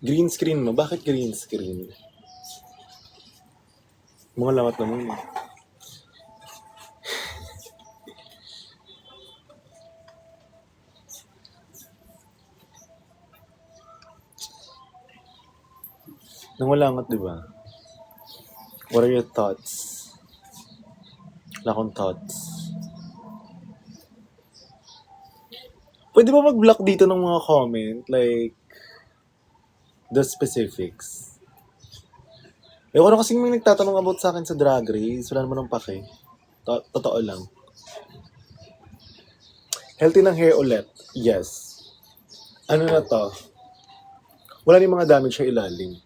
Green screen mo? Bakit green screen? Mga lawat naman mo. Nangulangot, di ba? What are your thoughts? Wala akong thoughts. Pwede ba mag-block dito ng mga comment? Like, the specifics. Ewan ko kasing may nagtatanong about sa akin sa Drag Race. Wala naman ng pake. Totoo lang. Healthy ng hair ulit. Yes. Ano na to? Wala rin mga damage sa ilalim.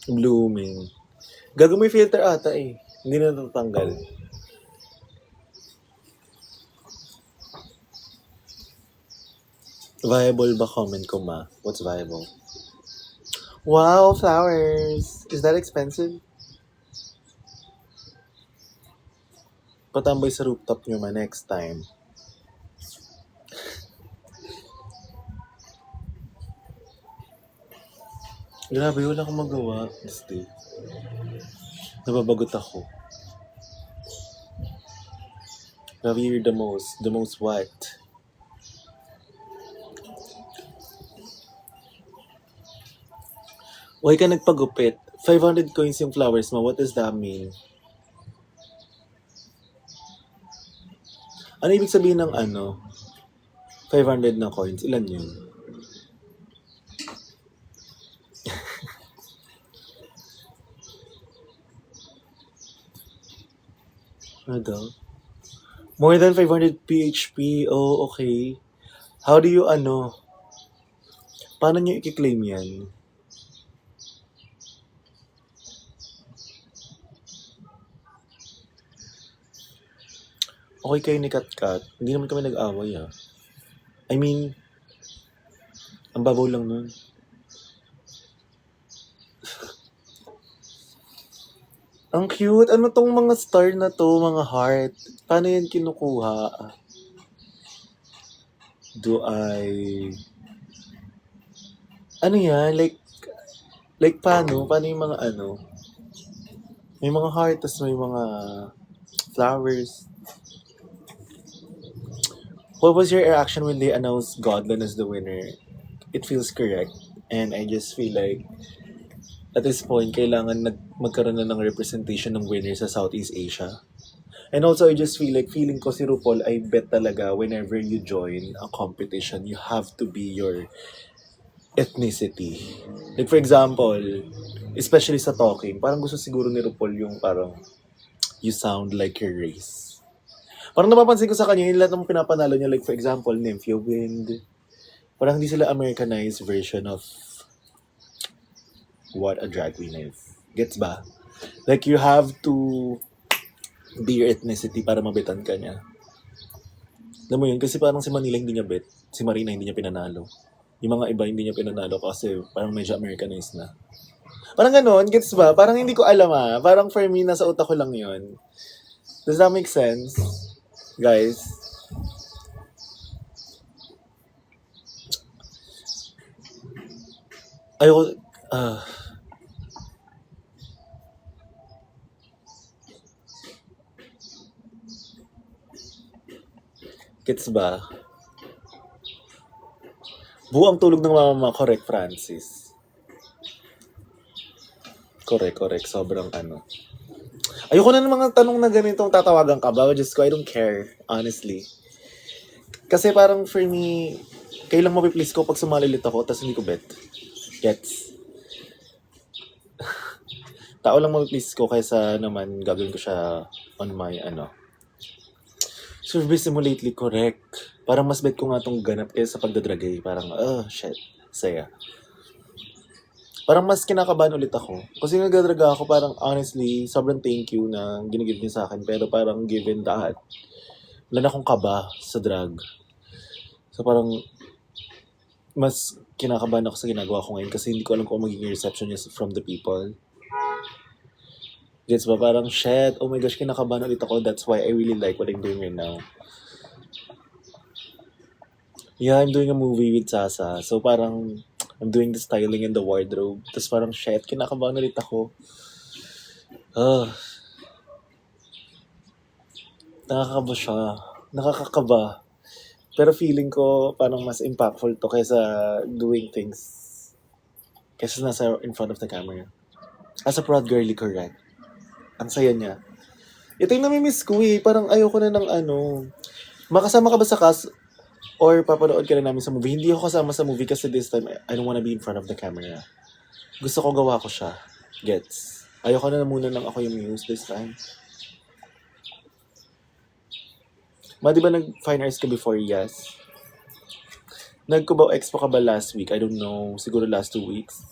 Blooming. Gago may filter ata eh. Hindi na natatanggal. Viable ba comment ko ma? What's viable? Wow, flowers! Is that expensive? Patambay sa rooftop nyo ma next time. Grabe, wala akong magawa this day. Nababagot ako. Grabe, you're the most. The most what? Why ka nagpagupit? 500 coins yung flowers mo. What does that mean? Ano ibig sabihin ng 500 na coins? Ilan yun? Ano daw? More than 500 PHP? Oh, okay. How do you paano nyo i-claim yan? Okay kayo ni Katkat. Hindi naman kami nag-away I mean, ang babaw lang nun. Ang cute. Ano tong mga star na to, mga heart? Paano yan kinukuha? Ano yan? Like paano? Paano yung mga May mga heart, tas may mga flowers. What was your reaction when they announced Godlin as the winner? It feels correct. And I just feel like at this point, kailangan magkaroon na ng representation ng winner sa Southeast Asia. And also, I just feel like feeling ko si RuPaul, I bet talaga whenever you join a competition, you have to be your ethnicity. Like for example, especially sa talking, parang gusto siguro ni RuPaul yung parang you sound like your race. Parang napapansin ko sa kanya, yung lahat ng pinapanalo niya, like for example, Nymphia Wind, parang hindi sila Americanized version of what a drag queen is. Gets ba? Like you have to be your ethnicity para mabitan ka niya. Alam mo yun, kasi parang si Manila hindi niya bet, si Marina hindi niya pinanalo. Yung mga iba hindi niya pinanalo kasi parang medyo Americanized na. Parang ganon, gets ba? Parang hindi ko alam Parang for me, nasa utak ko lang yun. Does that make sense? Guys? Ayoko, gets ba? Buang tulog ng mama, correct, Francis. Correct. Sobrang Ayoko na ng mga tanong na ganitong tatawagan ka ba? Just ko, I don't care, honestly. Kasi parang for me, kailang mapiplease ko pag sumalilit ako tapos hindi ko bet. Gets? Tao lang mapiplease ko kaysa naman gagawin ko siya on my Service mo lately, correct. Parang mas bet ko nga tong ganap kaysa sa pagdadragay. Parang, shit. Saya. Parang mas kinakabahan ulit ako. Kasi nagdadraga ako, parang honestly, sobrang thank you na ginigib niyo sa akin. Pero parang given that, wala na akong kaba sa drag. So parang, mas kinakabahan ako sa ginagawa ko ngayon kasi hindi ko alam kung magiging reception niya from the people. Gets ba? Parang, shit, oh my gosh, kinakabahan ulit ako. That's why I really like what I'm doing right now. Yeah, I'm doing a movie with Sasa. So parang, I'm doing the styling and the wardrobe. Tapos parang, shit, kinakabahan ulit ako. Ah, nakakaba siya. Nakakakaba. Pero feeling ko parang mas impactful to kaysa doing things. Kaysa nasa in front of the camera. As a proud girly, correct. Ang saya niya. Ito yung namimiss ko eh. Parang ayoko na ng ano. Makasama ka ba sa cast or papanood ka na namin sa movie? Hindi ako kasama sa movie kasi this time I don't wanna be in front of the camera. Gusto ko gawa ko siya. Gets. Ayoko na muna lang ako yung muse this time. Di ba nag-fine arts ka before? Yes. Nag-Cubao Expo ka ba last week? I don't know. Siguro last 2 weeks.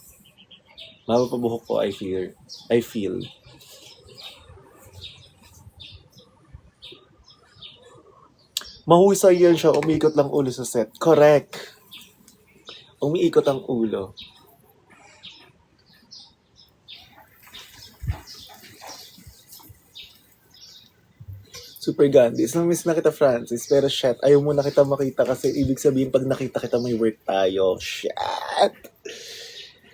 Mapapabuhok ko, I fear. I feel. Mahusay yan siya. Umiikot lang ulo sa set. Correct. Umiikot ang ulo. Super Gandhi. Miss na kita, Francis. Pero shit, ayaw mo na kita makita kasi ibig sabihin pag nakita kita may work tayo. Shit!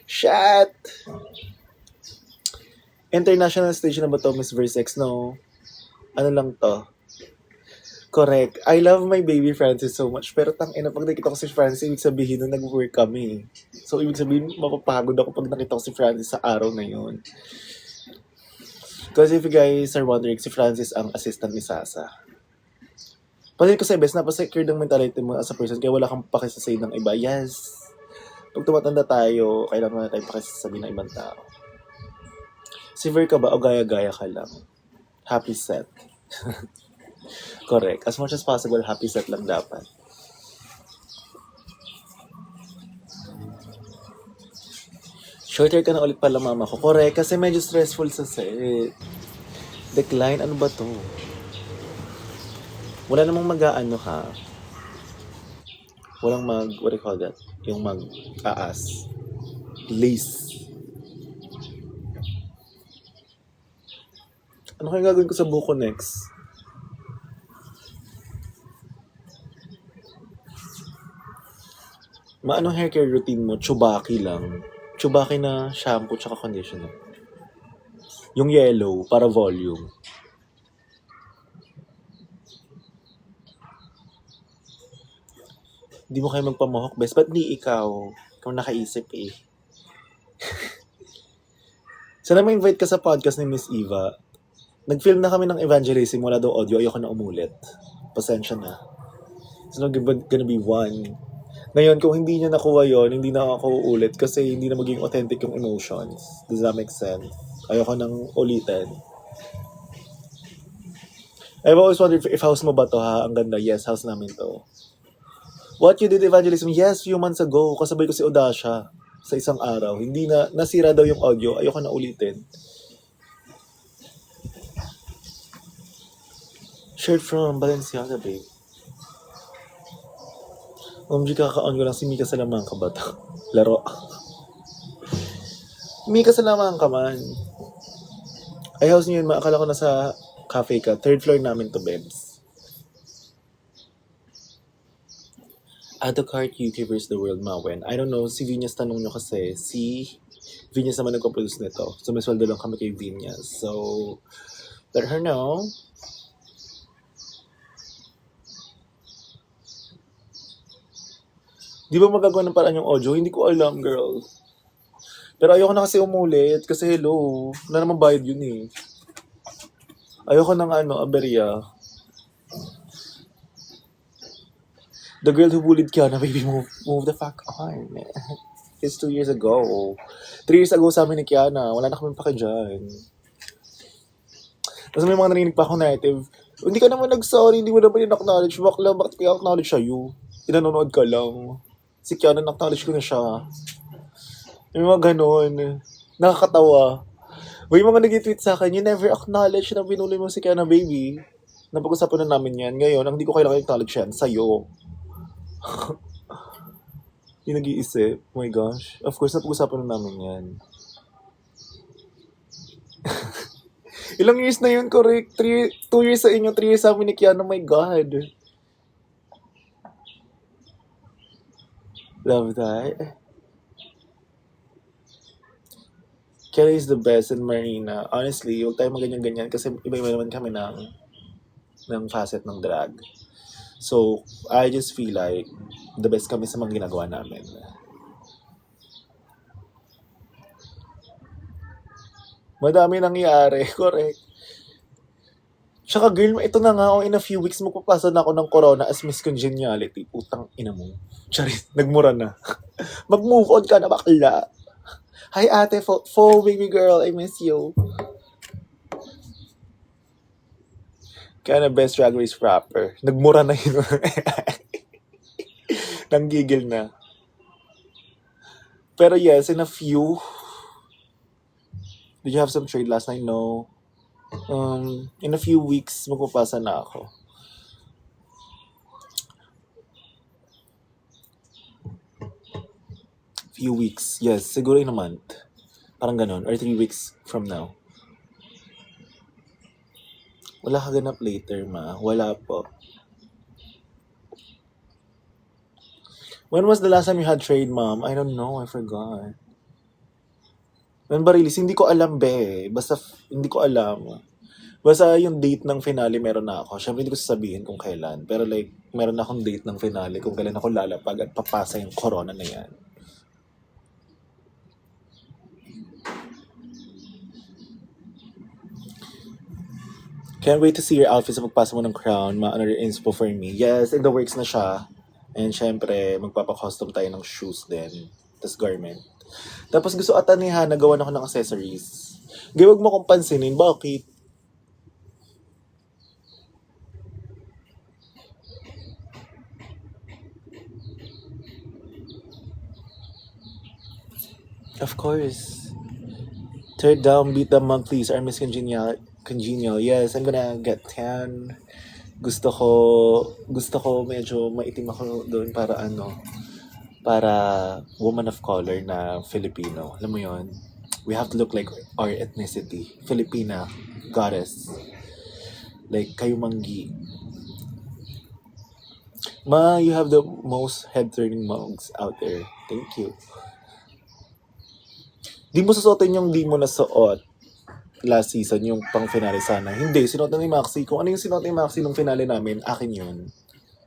Shit! International stage na ba to, Miss Versex? No. Ano lang to? Correct. I love my baby Francis so much. Pero tangina, pag nakita ko si Francis, ibig sabihin na nag-work kami. So, ibig sabihin, mapapagod ako pag nakita ko si Francis sa araw na yun. Because if you guys are wondering, si Francis ang assistant ni Sasa. Pansin ko sa best, napasecure ng mentality mo as a person, kaya wala kang pakisasay ng iba. Yes. Pag tumatanda tayo, kailangan na tayo pakisasabi ng ibang tao. Silver ka ba o gaya-gaya ka lang? Happy set. Correct. As much as possible, happy set lang dapat. Shorter ka na ulit pala mama ko. Correct. Kasi medyo stressful sa set. Decline, ano ba to? Wala namang mag-aano ha. Walang what do you call that? Yung mag-aas. Lace. Ano kaya gagawin ko sa buko next? Anong hair care routine mo? Chubaki lang. Chubaki na shampoo tsaka conditioner. Yung yellow, para volume. Hindi mo kayo magpamahok, best. Ba't di ikaw? Ikaw nakaisip eh. Sana ma-invite ka sa podcast ni Miss Eva. Nag-film na kami ng evangelism, wala daw audio, ayoko na umulit. Pasensya na. It's not gonna be one. Ngayon, kung hindi niya nakuha yon, hindi na ako uulit kasi hindi na maging authentic yung emotions. Does that make sense? Ayoko nang ulitin. I've always wondered if house mo ba to ha? Ang ganda. Yes, house namin to. What you did evangelism? Yes, few months ago. Kasabay ko si Odasha sa isang araw. Hindi na, nasira daw yung audio. Ayoko na ulitin. Shirt from Balenciaga, babe. OMG, kaka-on ko lang si Mika Salamanca ba to? Laro. Mika Salamanca man. Ay, house niyo yun. Akala ko nasa cafe ka. 3rd floor namin to, Bebs. Add to cart UK vs. the world, Mawen. I don't know. Si Vinyas tanong nyo kasi. Si Vinyas naman nagpo-produce nito. So, may sweldo lang kami kay Vinyas. So, let her know. Di ba magagawa ng paraan yung audio? Hindi ko alam, girl. Pero ayoko na kasi umulit. Kasi hello. Wala namang bayad yun eh. Ayoko ng aberya. The girl who bullied Kiana, baby, move the fuck on. It's 2 years ago. 3 years ago sa amin ni Kiana. Wala na kami paka dyan. Tapos may mga narinig pa ako narrative. Hindi ka naman nag-sorry, hindi mo naman in-acknowledge. Bakla, bakit kaya acknowledge sa'yo? Pinanonood ka lang. Si Kiana, na-acknowledge ko na siya. May mga ganon. Nakakatawa. May mga nag-tweet sa akin, you never acknowledge na binuli mo si Kiana, baby. Napag-usapan na namin yan. Ngayon, ang hindi ko kailangan acknowledge yan, sa'yo. Yung nag-iisip. Oh my gosh. Of course, napag-usapan na namin yan. Ilang years na yun, correct? 2 years sa inyo, 3 years sa amin ni Kiana. Oh my God. Love that. Kelly is the best and Marina. Honestly, huwag tayo maganyan-ganyan kasi iba-iba naman kami ng facet ng drag. So, I just feel like the best kami sa mga ginagawa namin. Madami nangyari, correct. Tsaka girl, ito na nga, in a few weeks magpapasa na ako ng corona as Miss Congeniality. Utang ina mo. Charis, nagmura na. Mag-move on ka na, bakla. Hi ate, baby girl, I miss you. Kaya na best drag race rapper. Nagmura na yun. Nanggigil na. Pero yes, in a few. Did you have some trade last night? No. In a few weeks, magpapasa na ako. Few weeks. Yes, siguro in a month. Parang ganon. Or 3 weeks from now. Wala ka ganap later, ma. Wala po. When was the last time you had trade, mom? I don't know. I forgot. When ba release? Hindi ko alam, be. Basta, hindi ko alam. Basta yung date ng finale meron na ako. Siyempre, hindi ko sasabihin kung kailan. Pero like, meron na akong date ng finale kung kailan ako lalapag at papasa yung corona na yan. Can't wait to see your outfit sa pagpasa mo ng crown. Another inspo for me. Yes, in the works na siya. And syempre, magpapa-custom tayo ng shoes din. Tapos garment. Tapos gusto ata ni Hannah gawan ako ng accessories. Gawag mo kong pansinin. Bakit? Of course. Third down, beat the monthlies. Are Miss Congenial. Yes, I'm gonna get tan. Gusto ko medyo maitim ako doon para para woman of color na Filipino. Alam mo yon? We have to look like our ethnicity. Filipina, goddess. Like, kayo manggi. Ma, you have the most head-turning mugs out there. Thank you. Di mo susuotin yung di mo nasuot last season, yung pang finale sana. Hindi, sinuot na ni Maxi. Kung ano yung sinuot ni Maxi nung finale namin, akin yun.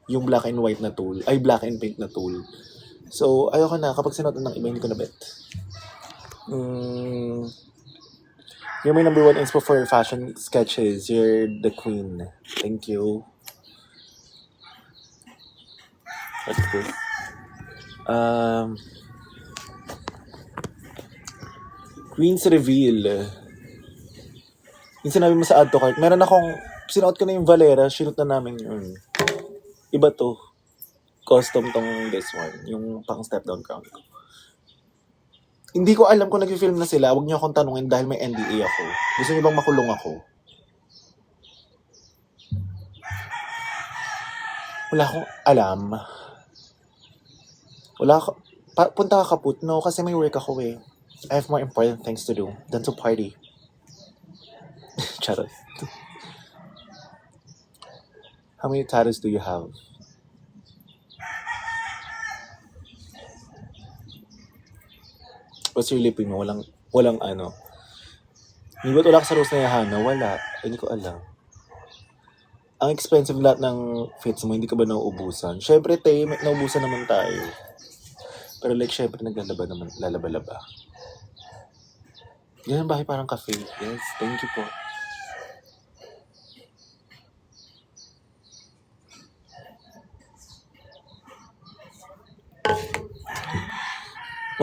Yung black and white na tool. Ay, black and pink na tool. So, ayoko na. Kapag sinuot na ng iba, hindi ko na bet. You're my number one inspo for fashion sketches. You're the queen. Thank you. What's this? Queen's Reveal. Yung sinabi mo sa add to cart, meron akong, sinuot ko na yung Valera, shoot na namin yun. Iba to. Custom tong this one. Yung pang step down crown ko. Hindi ko alam kung nag-film na sila. Huwag niyo akong tanungin dahil may NDA ako. Gusto niyo bang makulong ako? Wala akong alam. Punta ka kaput? No, kasi may work ako eh. I have more important things to do than to party. Charot. How many tattoos do you have? What's your lipping mo? Walang ano. Hindi ba't wala ka sa Rose na Hana? Wala. Hindi ko alam. Ang expensive lahat ng fits mo, hindi ka ba nauubusan? Syempre, nauubusan naman tayo. Pero like, syempre, lalaba-laba. Yan ang bahay parang cafe. Yes, thank you po.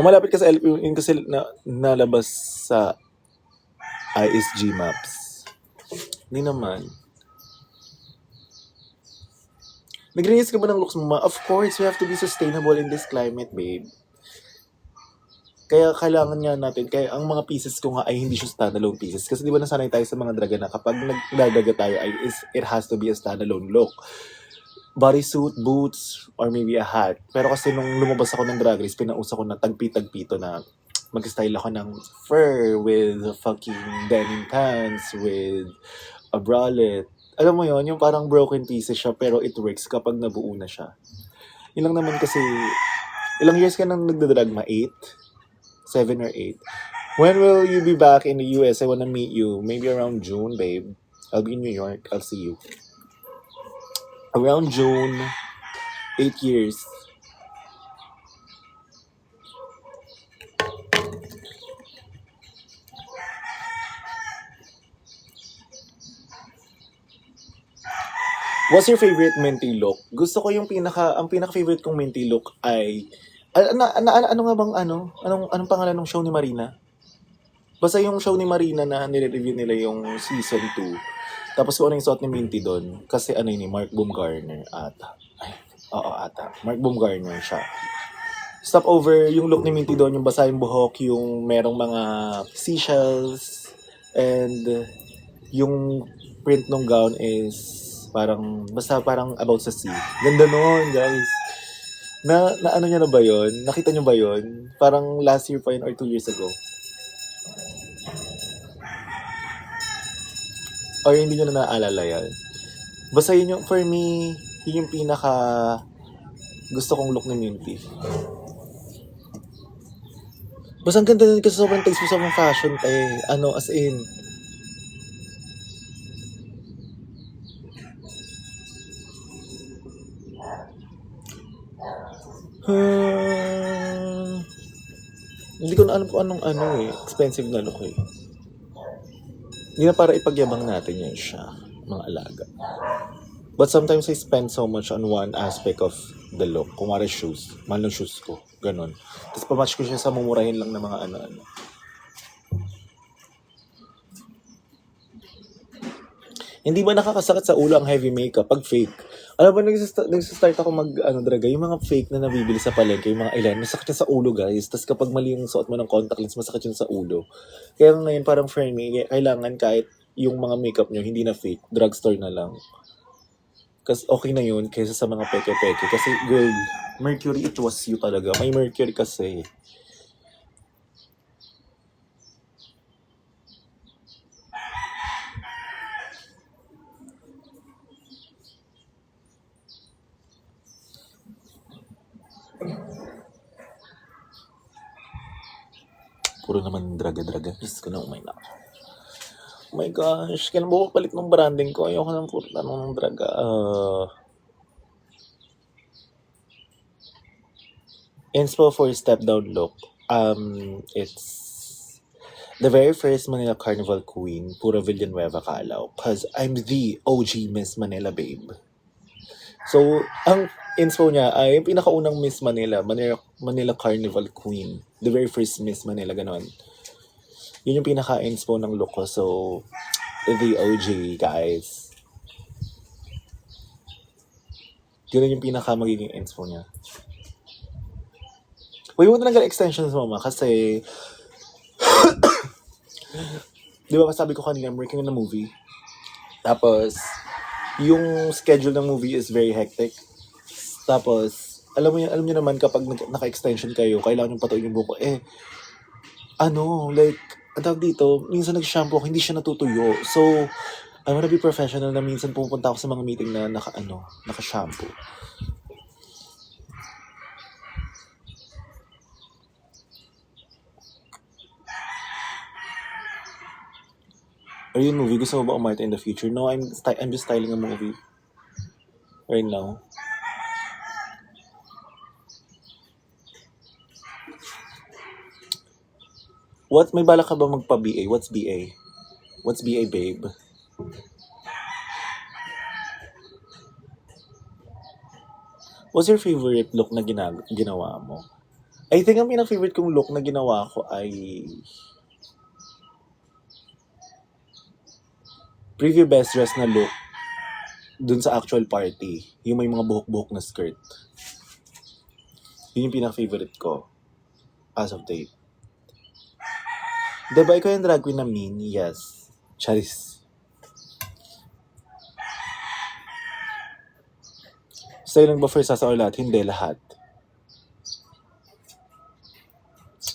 Malapit ka sa LP, yun kasi nalabas sa ISG Maps. Hindi naman. Nag-release ka ba ng looks mo, ma? Of course, we have to be sustainable in this climate, babe. Kaya kailangan nga natin, kaya ang mga pieces ko nga ay hindi siya standalone pieces. Kasi di ba nasanay tayo sa mga draga na kapag nagdadaga tayo, it has to be a standalone look. Bodysuit, boots, or maybe a hat. Pero kasi nung lumabas ako ng Drag Race, pinausa ko na tagpi-tagpito na mag-style ako ng fur with fucking denim pants, with a bralette. Alam mo yon, yung parang broken pieces siya pero it works kapag nabuo na siya. Yun lang naman kasi Ilang years ka nang nagdadrag, 8? 7 or 8? When will you be back in the US? I wanna meet you. Maybe around June, babe. I'll be in New York. I'll see you. Around June, 8 years. What's your favorite minty look? Gusto ko yung ang pinaka-favorite kong minty look ay, ano nga bang anong pangalan ng show ni Marina? Basta yung show ni Marina na nire-review nila yung season 2. Tapos kung ano yung suot ni Minty doon. Kasi ano yun, Mark Baumgartner ata. Ay, oo ata. Mark Baumgartner siya. Stop over yung look ni Minty doon, yung basa yung buhok, yung merong mga seashells, and yung print ng gown is parang about sa sea. Ganda nun, guys. Na ano niya na ba yun? Nakita niyo ba yun? Parang last year pa yun or 2 years ago. Or hindi nyo na naalala yan. Basta yun yung, for me, yun yung pinaka gusto kong look ni Minty. Basta ang ganda din kasi sobrang taste mo sa mga fashion as in. Hindi ko na alam kung anong expensive na look eh. Hindi na para ipagyabang natin yun siya, mga alaga. But sometimes I spend so much on one aspect of the look. Kung wala shoes, mahal ng shoes ko. Ganon. Tapos pamatch ko siya sa mumurahin lang na mga ano-ano. Hindi ba nakakasakit sa ulo ang heavy makeup pag fake? Alam ba, nagsistart ako draga, yung mga fake na nabibili sa palengke, yung mga ilan, masakit yan sa ulo, guys. Tapos kapag mali yung suot mo ng contact lens, masakit yun sa ulo. Kaya ngayon, parang for me, kailangan kahit yung mga makeup nyo, hindi na fake, drugstore na lang. Kasi okay na yun kaysa sa mga peke-peke. Kasi, girl, Mercury, it was you talaga. May Mercury kasi. Puro naman draga-draga. Diyos ko na, oh my gosh, kailan ba palit ng branding ko? Ayoko ng puro ng draga. Inspo for step down look. It's the very first Manila Carnival Queen, Pura Villanueva Calao. Cause I'm the OG Miss Manila, babe. So, ang inspo niya ay yung pinakaunang Miss Manila Carnival Queen. The very first Miss Manila, ganon. Yun yung pinaka-inspo ng look ko. So, the OG, guys. Yun yung pinaka-magiging inspo niya. Uy, huwag na lang extensions, mama, kasi di ba sabi ko kanina, I'm working on a movie. Tapos, yung schedule ng movie is very hectic. Tapos, alam niyo naman kapag naka-extension kayo, kailangan yung patuloy yung buko. Ang tawag dito, minsan nag-shampoo ako, hindi siya natutuyo. So, I wanna be professional na minsan pupunta ako sa mga meeting na naka-shampoo. Are you in movie? Gusto mo ba umarte in the future? No, I'm just styling a movie. Right now. May balak ka ba magpa-BA? What's BA? What's BA, babe? What's your favorite look na ginawa mo? I think ang pinaka-favorite kong look na ginawa ko ay preview best dress na look dun sa actual party. Yung may mga buhok-buhok na skirt. Yun yung pinaka-favorite ko as of date. Diba ikaw yung drag queen na mean? Yes. Charis. Sa'yo lang ba first sasa o lahat? Hindi, lahat.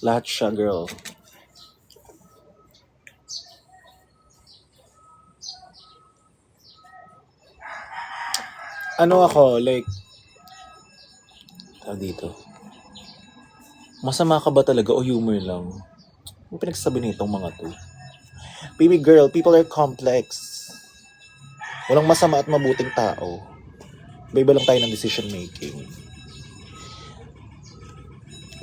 Lahat siya, girl. Ano ako, dito. Masama ka ba talaga o humor lang? Ang pinagsasabi nitong mga to. Baby girl, people are complex. Walang masama at mabuting tao. Iba-iba lang tayo ng decision making.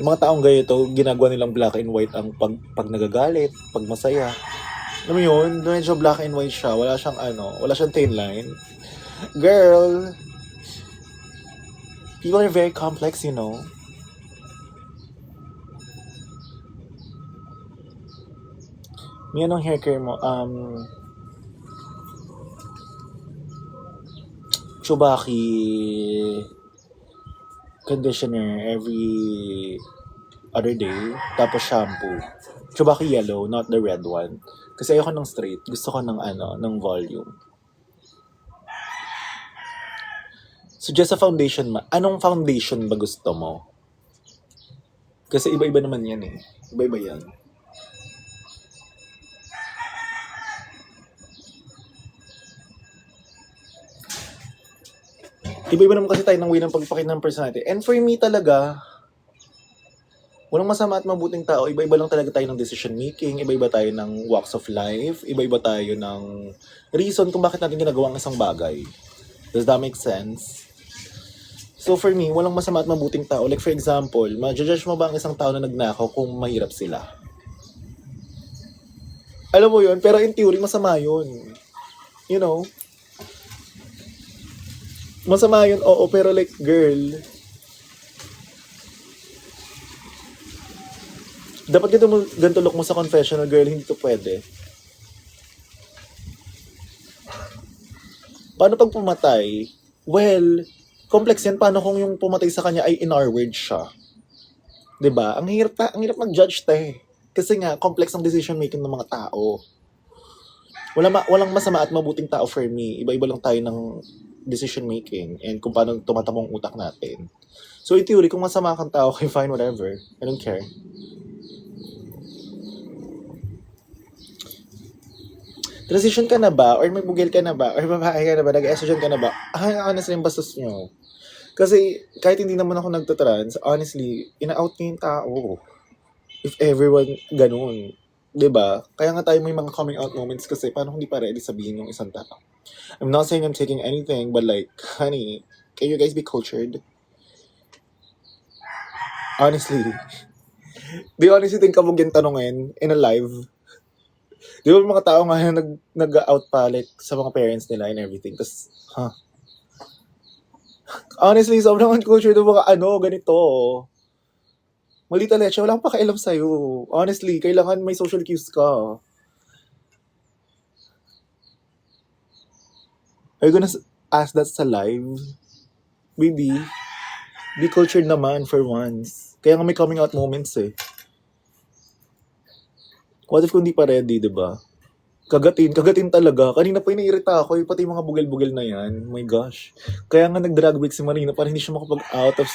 Yung mga taong ganito, ginagawa nilang black and white ang pag nagagalit, pag masaya. Alam mo yun, medyo black and white siya. Wala siyang thin line. Girl, people are very complex, you know. May anong hair care mo? Chubaki conditioner every other day. Tapos shampoo. Chubaki yellow, not the red one. Kasi ayoko ng straight. Gusto ko ng volume. So just a foundation anong foundation ba gusto mo? Kasi iba-iba naman yan eh. Iba-iba yan. Iba-iba naman kasi tayo ng way ng pagpakita ng personality. And for me talaga, walang masama at mabuting tao. Iba-iba lang talaga tayo ng decision making. Iba-iba tayo ng walks of life. Iba-iba tayo ng reason kung bakit natin ginagawa ang isang bagay. Does that make sense? So for me, walang masama at mabuting tao. Like for example, ma-judge mo ba ang isang tao na nagnakaw kung mahirap sila? Alam mo yun, pero in theory, masama yun. You know? Masama yun, oo, pero like, girl, dapat ganito look mo sa confessional, girl, hindi to pwede. Paano pag pumatay? Well, complex yan. Paano kung yung pumatay sa kanya ay in our words siya? 'Di ba? Ang hirap mag-judge tayo. Kasi nga, complex ang decision making ng mga tao. Walang masama at mabuting tao for me. Iba-iba lang tayo ng decision making and kung paano tumatakbo ang utak natin. So in theory, kung masama kang tao, okay, fine, whatever. I don't care. Transition ka na ba? Or may bugil ka na ba? Or babae ka na ba? Nag-estrogen ka na ba? Honestly, yung bastos nyo. Kasi kahit hindi naman ako nagtatrans, honestly, ina-out niyo yung tao. If everyone ganun. 'Di ba? Kaya nga tayo may mga coming out moments kasi paano hindi pa ready sabihin yung isang tao. I'm not saying I'm taking anything, but like, honey, can you guys be cultured? Honestly. Do you honestly think kabog yung tanongin in a live? Di ba mga tao nga nag-out pa like sa mga parents nila and everything. Tapos, honestly, sobrang uncultured yung mga ganito. Malita leche, wala akong pakialam sa'yo. Honestly, kailangan may social cues ka. Are you gonna ask that sa live? Baby, be cultured naman for once. Kaya nga may coming out moments eh. What if kung di pa ready, diba? Kagatin talaga. Kanina pa iniirita ako, pati yung mga bugel-bugel na yan. Oh my gosh. Kaya nga nag-drag week si Marina para hindi siya makapag-out of...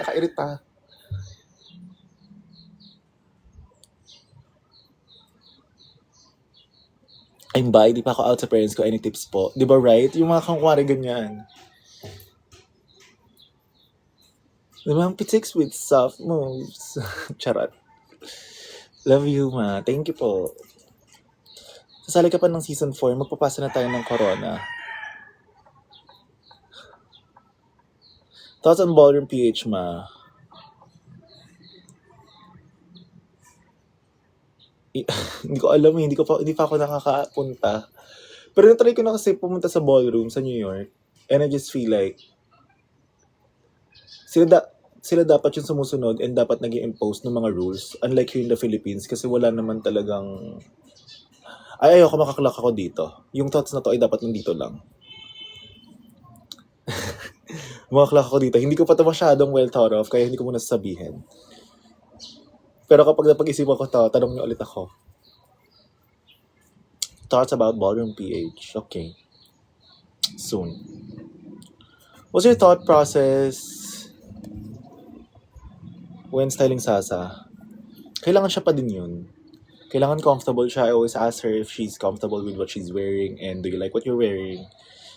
nakairita. I'm bi, di pa ako out sa parents ko. Any tips po? Di ba right? Yung mga kangkwari ganyan. Di ba ang pitiks with soft moves? Charot. Love you, ma. Thank you po. Sasali ka pa ng season 4, magpapasa na tayo ng corona. Thoughts on Ballroom PH, ma? Hindi ko alam, hindi pa ako nakakapunta. Pero natry ko na kasi pumunta sa ballroom sa New York. And I just feel like sila dapat yung sumusunod and dapat nag-i-impose ng mga rules. Unlike here in the Philippines kasi wala naman talagang... ayoko makaklak ako dito. Yung thoughts na to ay dapat nandito lang. Makaklak ako dito. Hindi ko pa ito masyadong well thought of kaya hindi ko muna sasabihin. Pero kapag napag-isipan ko to, tanong niyo ulit ako. Thoughts about Ballroom PH. Okay. Soon. What's your thought process when styling Sasa? Kailangan siya pa din yun. Kailangan comfortable siya. I always ask her if she's comfortable with what she's wearing and do you like what you're wearing.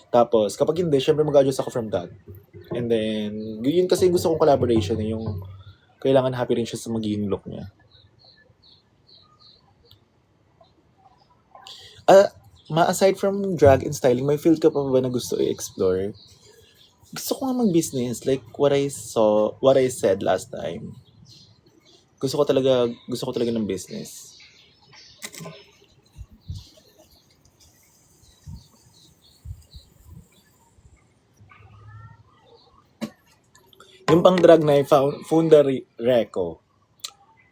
Tapos, kapag hindi, syempre mag-adjust ako from that. And then, yun kasi gusto kong collaboration yung kailangan happy rin siya sa magiging look niya. Aside from drag and styling, may field ka pa ba na gusto i-explore? Gusto ko nga mag-business. Like what I said last time. Gusto ko talaga ng business. Yung pang drag na Funda Reco.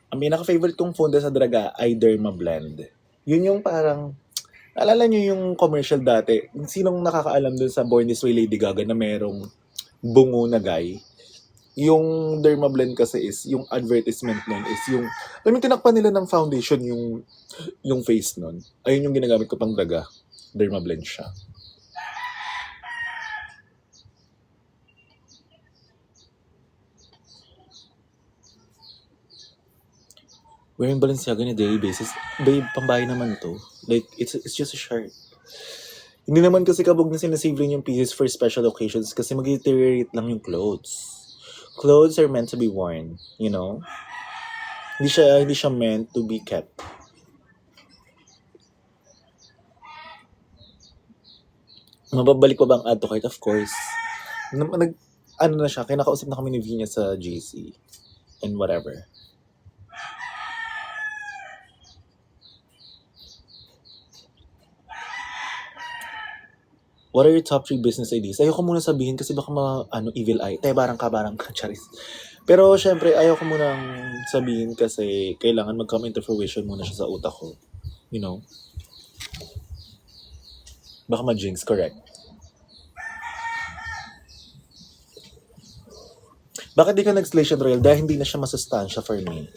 Ang pinaka-favorite kong funda sa draga ay Derma Blend. Yun yung parang, alala nyo yung commercial dati? Sinong nakakaalam dun sa Born This Way Lady Gaga na merong bungo na guy? Yung Derma Blend kasi is, yung advertisement nun is yung, alam mo, tinakpan nila ng foundation yung face nun. Ayun yung ginagamit ko pang draga. Derma Blend siya. Wearing Balenciaga on a daily basis, babe, pambahay naman to. Like, it's just a shirt. Hindi naman kasi kabog na sinasave rin yung pieces for special occasions kasi mag-deteriorate lang yung clothes. Clothes are meant to be worn, you know? Hindi siya meant to be kept. Mababalik pa ba ang add to cart? Of course. Ano na siya, kinakausap na kami ni Vina sa GC and whatever. What are your top 3 business ideas? Ayoko muna sabihin kasi baka evil eye. Barang ka, charis. Pero syempre, ayoko muna sabihin kasi kailangan mag-come into fruition muna siya sa utak ko. You know? Baka ma-jinx, correct. Bakit di ka nag-Station Royal? Dahil hindi na siya masustansya for me.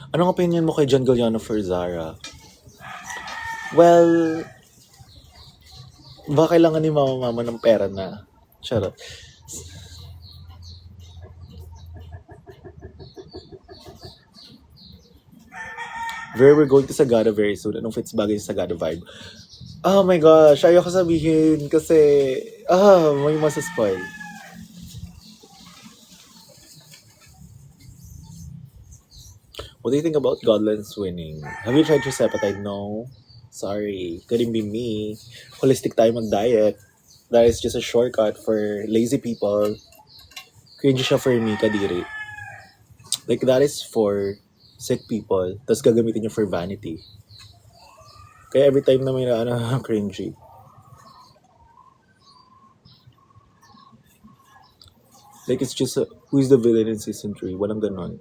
Anong opinion mo kay John Galliano for Zara? Well, baka kailangan ni mama ng pera na. Charot. We're going to Sagada very soon. Anong fits bagay sa Sagada vibe? Oh my gosh, ayoko sabihin kasi may masaspoil. What do you think about Godlands winning? Have you tried Tirzepatide? No. Sorry, couldn't be me. Holistic tayo mag-diet. That is just a shortcut for lazy people. Cringe siya for me, kadiri. Like, that is for sick people. Tapos gagamitin niyo for vanity. Kaya every time na may cringy. Like, it's just who's the villain in season 3? Walang ganon.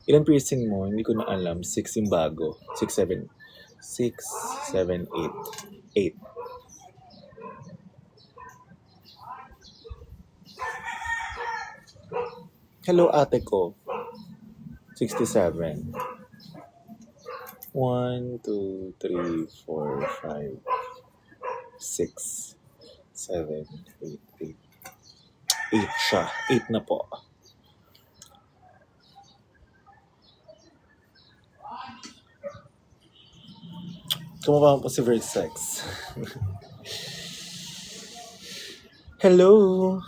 Ilan piercing mo? Hindi ko na alam. 6 yung bago. 6, 7. 6, 7, 8. 8. Hello, ate ko. 67. 1, 2, 3, 4, 5, 6, 7, 8, 8. 8 siya. 8 na po. Kumapa po si Versex. Hello!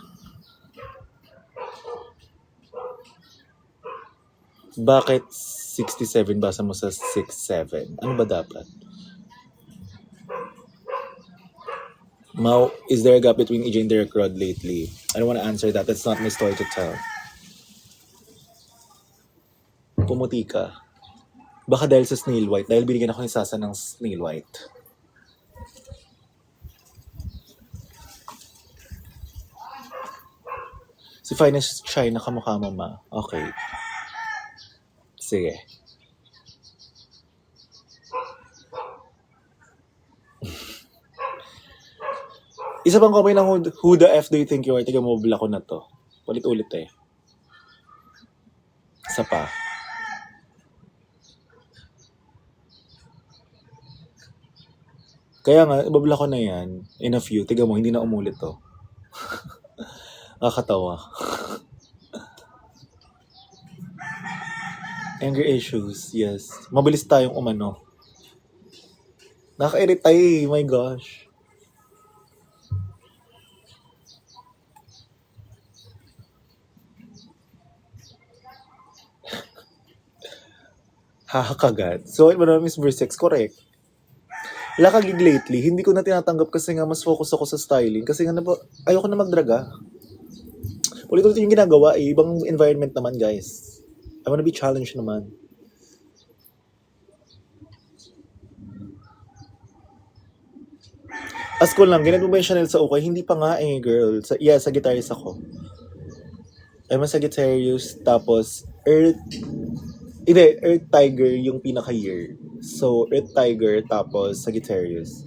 Bakit 67 basa mo sa 67? Ano ba dapat? Mau, is there a gap between EJ and Derek Rod lately? I don't want to answer that. That's not my story to tell. Pumuti ka. Baka dahil sa Snail White. Dahil binigyan ako ni Sasa ng Snail White. Si Finest China kamukha mo, ma. Okay. Sige. Isa pang comment ng who the F do you think you are? Tiga mobile ako na to. Ulit-ulit eh. Isa pa. Kaya nga, ibabla ko na yan. In a few. Tiga mo, hindi na umulit to. Nakakatawa. Anger issues, yes. Mabilis tayong umano. Nakaka-irita eh, my gosh. Hahakagat. So, ano na Miss Versex, correct. Lakagig lately, hindi ko na tinatanggap kasi nga mas focus ako sa styling. Kasi nga ayoko na magdraga. Ulit-ulit yung ginagawa eh. Ibang environment naman, guys. I wanna be challenged naman. Asko lang, ginagawa mo ba yung Chanel sa ukay? Hindi pa nga eh, girl. Sa guitarist ako. I'm a Sagittarius, tapos Earth Tiger yung pinaka-year. So, Earth Tiger, tapos Sagittarius.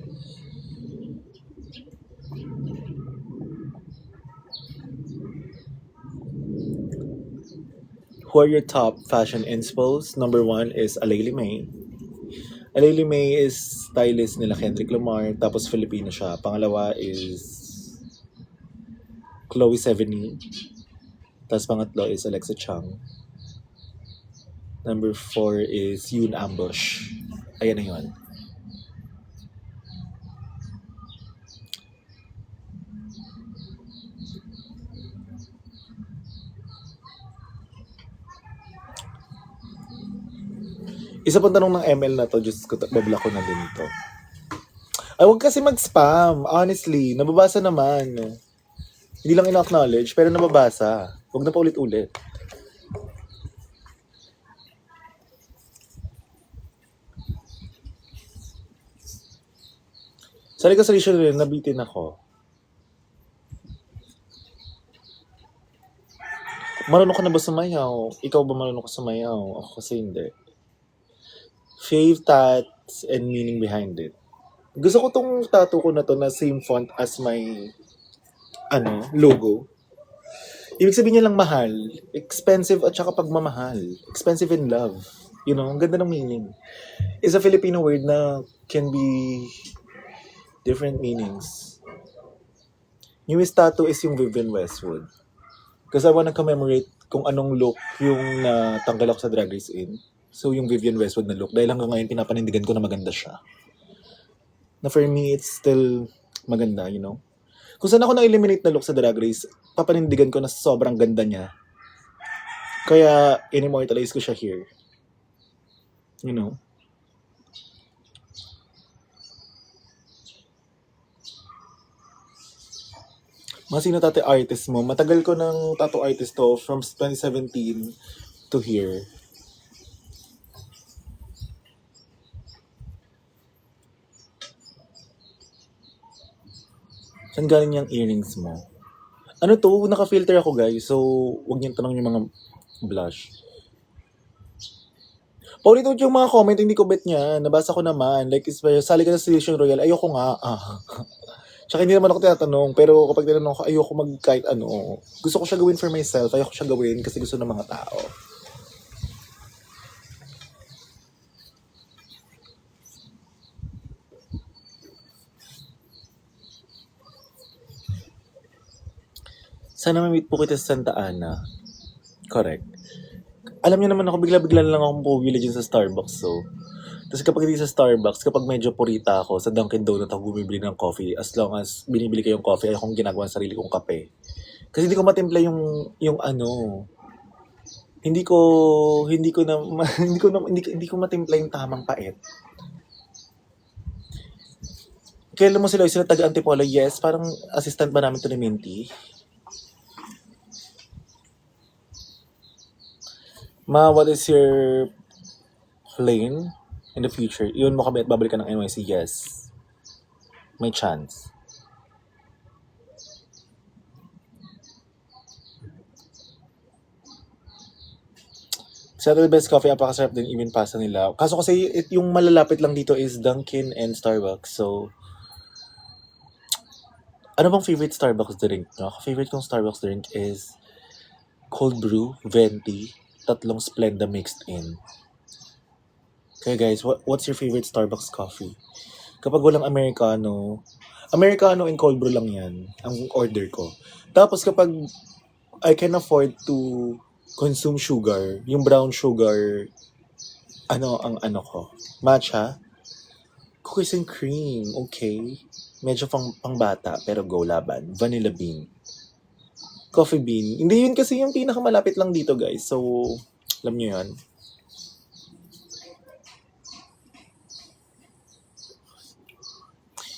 Who are your top fashion inspos? Number 1 is Alayli May. Alayli May is stylist nila Kendrick Lamar, tapos Filipino siya. Pangalawa is Chloe Sevigny. Tapos pangatlo is Alexa Chung. Number 4 is Yoon Ambush. Ayan na yun. Isa pang tanong ng ML na to, just babla ko na din ito. Ay, huwag kasi mag-spam. Honestly, nababasa naman. Hindi lang ina-acknowledge, pero nababasa. Huwag na pa ulit-ulit. Sa liga sa rin, nabitin ako. Marunong ka na ba sumayaw? Ikaw ba marunong ka sumayaw? Ako kasi hindi. Fave tats and meaning behind it. Gusto ko tong tattoo ko na to na same font as my logo. Ibig sabihin niya lang mahal. Expensive at saka pagmamahal. Expensive in love. You know, ang ganda ng meaning. It's a Filipino word na can be different meanings. Newest tattoo is yung Vivienne Westwood. Kasi I wanna commemorate kung anong look yung natanggal ako sa Drag Race in. So yung Vivienne Westwood na look. Dahil hanggang ngayon pinapanindigan ko na maganda siya. Na for me, it's still maganda, you know. Kung saan ako na-eliminate na look sa Drag Race, papanindigan ko na sobrang ganda niya. Kaya in-immortalize ko siya here. You know. Mga sino tattoo artist mo? Matagal ko ng tattoo artist to from 2017 to here. Saan galing yung earrings mo? Ano to? Naka-filter ako guys. So, huwag niyong tanong yung mga blush. Paulit-ulit yung mga comment, hindi ko bet niya. Nabasa ko naman. Like, sali ka sa Selection Royal. Ayoko nga. Tsaka hindi naman ako tinatanong. Pero kapag tinanong ko, ayoko mag kahit ano. Gusto ko siya gawin for myself. Ayoko siya gawin kasi gusto ng mga tao. Sana ma-meet po kita sa Santa Ana. Correct. Alam niyo naman ako, bigla-bigla lang akong pumili dyan sa Starbucks. So, tapos kapag hindi sa Starbucks, kapag medyo purita ako, sa Dunkin' Donut ako bumibili ng coffee. As long as binibili ko yung coffee, ayokong ginagawa sa sarili kong kape. Kasi hindi ko matimpla yung ano. Hindi ko matimpla yung tamang pait. Kailan mo sila taga Antipolo? Yes, parang assistant ba namin to ni Minty? Ma, what is your plan in the future? Iyon mo kami at babalik ka ng NYC? Yes. May chance. Settle Best Coffee, apakasarap din even pasta nila. Kaso kasi yung malalapit lang dito is Dunkin' and Starbucks. So, ano bang favorite Starbucks drink? No? Favorite kong Starbucks drink is cold brew, venti, 3 Splenda mixed in. Kaya guys, what's your favorite Starbucks coffee? Kapag walang Americano and cold brew lang yan, ang order ko. Tapos kapag I can afford to consume sugar, yung brown sugar, ang ko? Matcha? Cookies and cream, okay. Medyo pang bata, pero go laban. Vanilla bean. Coffee bean. Hindi yun kasi yung pinakamalapit lang dito guys. So, alam nyo yun.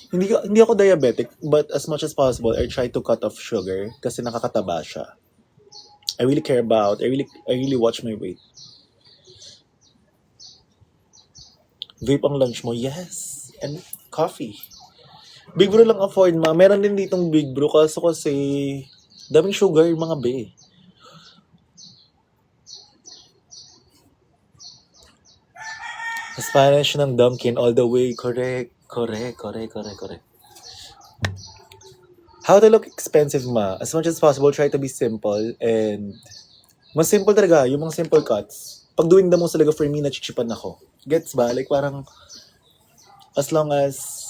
Hindi ako diabetic, but as much as possible, I try to cut off sugar kasi nakakataba siya. I really watch my weight. Vape ang lunch mo, yes. And coffee. Big Bro lang afford, ma. Meron din ditong Big Bro, kaso kasi daming sugar, mga be. Spanish ng Dunkin all the way. Correct. How to look expensive, ma? As much as possible, try to be simple. And mas simple talaga, yung mga simple cuts. Pag doing the most talaga for me, nachichipan ako. Gets ba? Like parang, as long as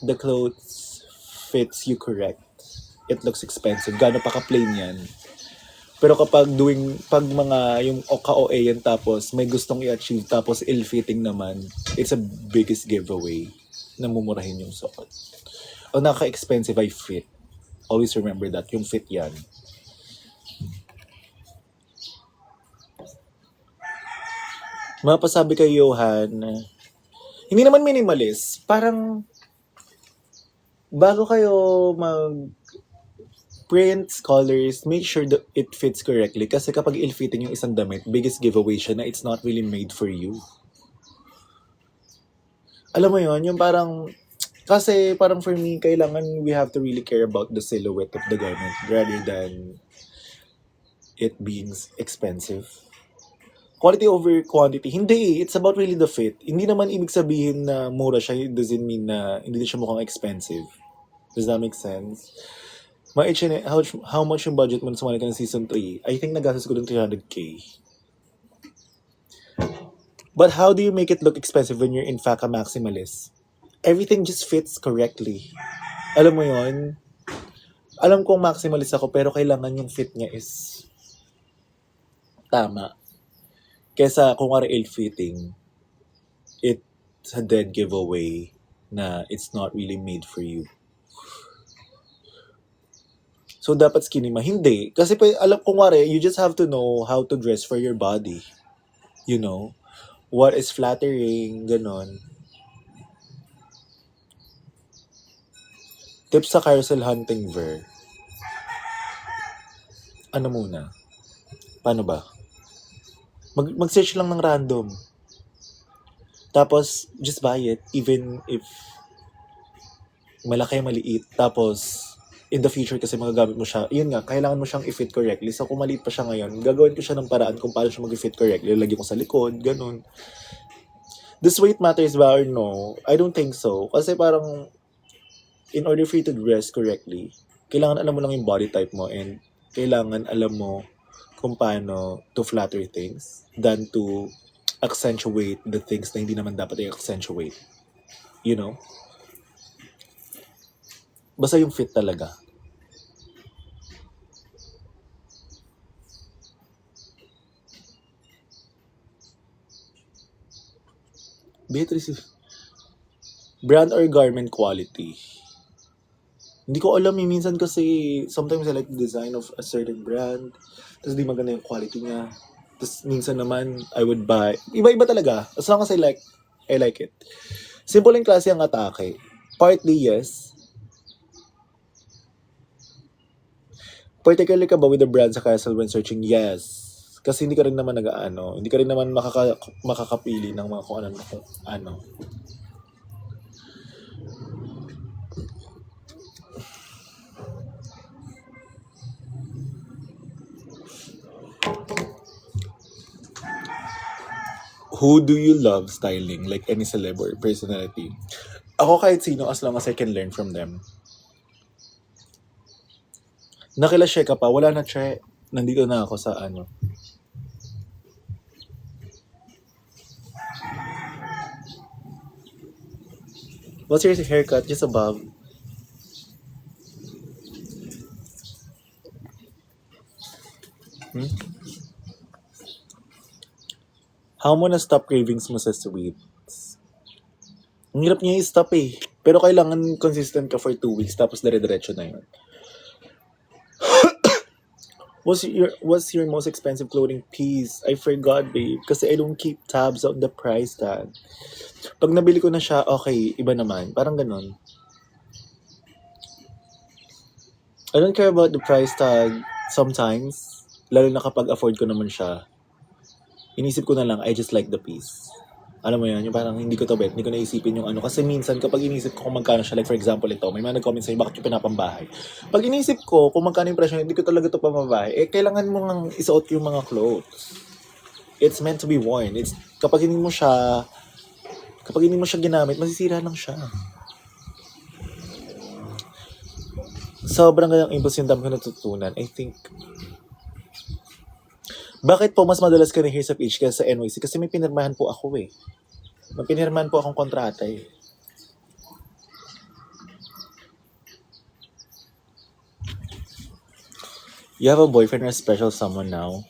the clothes fits you correct, it looks expensive. Gano'n pa ka-plain yan. Pero pag mga yung ka-OA yan tapos may gustong i-achieve tapos ill-fitting naman, it's a biggest giveaway na mumurahin yung suot. Ang naka-expensive ay fit. Always remember that. Yung fit yan. Mapasabi kay Johan, hindi naman minimalist. Parang, bago kayo print colors, make sure that it fits correctly. Kasi kapag ill-fitting yung isang damit, biggest giveaway siya na it's not really made for you. Alam mo yon yung parang, kasi parang for me, kailangan we have to really care about the silhouette of the garment rather than it being expensive. Quality over quantity. Hindi, it's about really the fit. Hindi naman ibig sabihin na mura siya, it doesn't mean na hindi siya mukhang expensive. Does that make sense? How much yung budget mo sa Manila ng season 3? I think nagastos ko ng 300k. But how do you make it look expensive when you're in fact a maximalist? Everything just fits correctly. Alam mo yon? Alam kong maximalist ako pero kailangan yung fit niya is tama. Kesa kung are ill-fitting, it's a dead giveaway na it's not really made for you. So, dapat skinny ma. Hindi. Kasi alam kung you just have to know how to dress for your body. You know? What is flattering, ganon. Tips sa carousel hunting, Ver. Ano muna? Paano ba? Mag-search lang ng random. Tapos, just buy it. Even if malaki maliit. Tapos, in the future kasi magagamit mo siya. Yun nga, kailangan mo siyang i-fit correctly. So, kung maliit pa siya ngayon, gagawin ko siya ng paraan kung paano siya mag-fit correctly. Lagyan ko sa likod, ganun. Does weight matters ba or no? I don't think so. Kasi parang, in order for you to dress correctly, kailangan alam mo lang yung body type mo and kailangan alam mo kung paano to flatter things than to accentuate the things na hindi naman dapat i-accentuate. You know? Basta yung fit talaga. Beatrice, brand or garment quality? Hindi ko alam minsan kasi sometimes I like the design of a certain brand tapos di maganda yung quality niya. Tapos minsan naman I would buy. Iba-iba talaga. As long as I like it. Simple and classy ang atake. Partly yes. Particularly ka ba with the brand sa Castle when searching? Yes. Kasi hindi ka rin naman hindi ka rin naman makakapili ng mga kung ano. Who do you love styling? Like any celeb or personality? Ako kahit sino as long as I can learn from them. Nakila Sheka pa, wala na Che. Nandito na ako sa What's your haircut? Just above. How mo na-stop cravings mo sa sweets? Ang hirap niya i-stop eh. Pero kailangan consistent ka for 2 weeks tapos dire-diretso na yun. What's your most expensive clothing piece? I forgot, babe. Kasi I don't keep tabs on the price tag. Pag nabili ko na siya, okay, iba naman. Parang ganon. I don't care about the price tag sometimes. Lalo na kapag afford ko naman siya. Inisip ko na lang, I just like the piece. Alam mo yan, yung parang hindi ko to bet, hindi ko naisipin yung ano. Kasi minsan kapag inisip ko kung magkano siya, like for example ito, may mga nag-comment sa'yo, bakit yung pinapambahay? Pag inisip ko kung magkano yung presyo, hindi ko talaga to pambahay, kailangan mo nang isuot yung mga clothes. It's meant to be worn. Kapag hindi mo siya ginamit, masisira lang siya. Sobrang ganang impulse yung dami ko natutunan. I think, bakit po mas madalas ka na here sa PH kaya sa NYC? Kasi may pinirmahan po ako eh. May pinirmahan po akong kontrata eh. You have a boyfriend or a special someone now?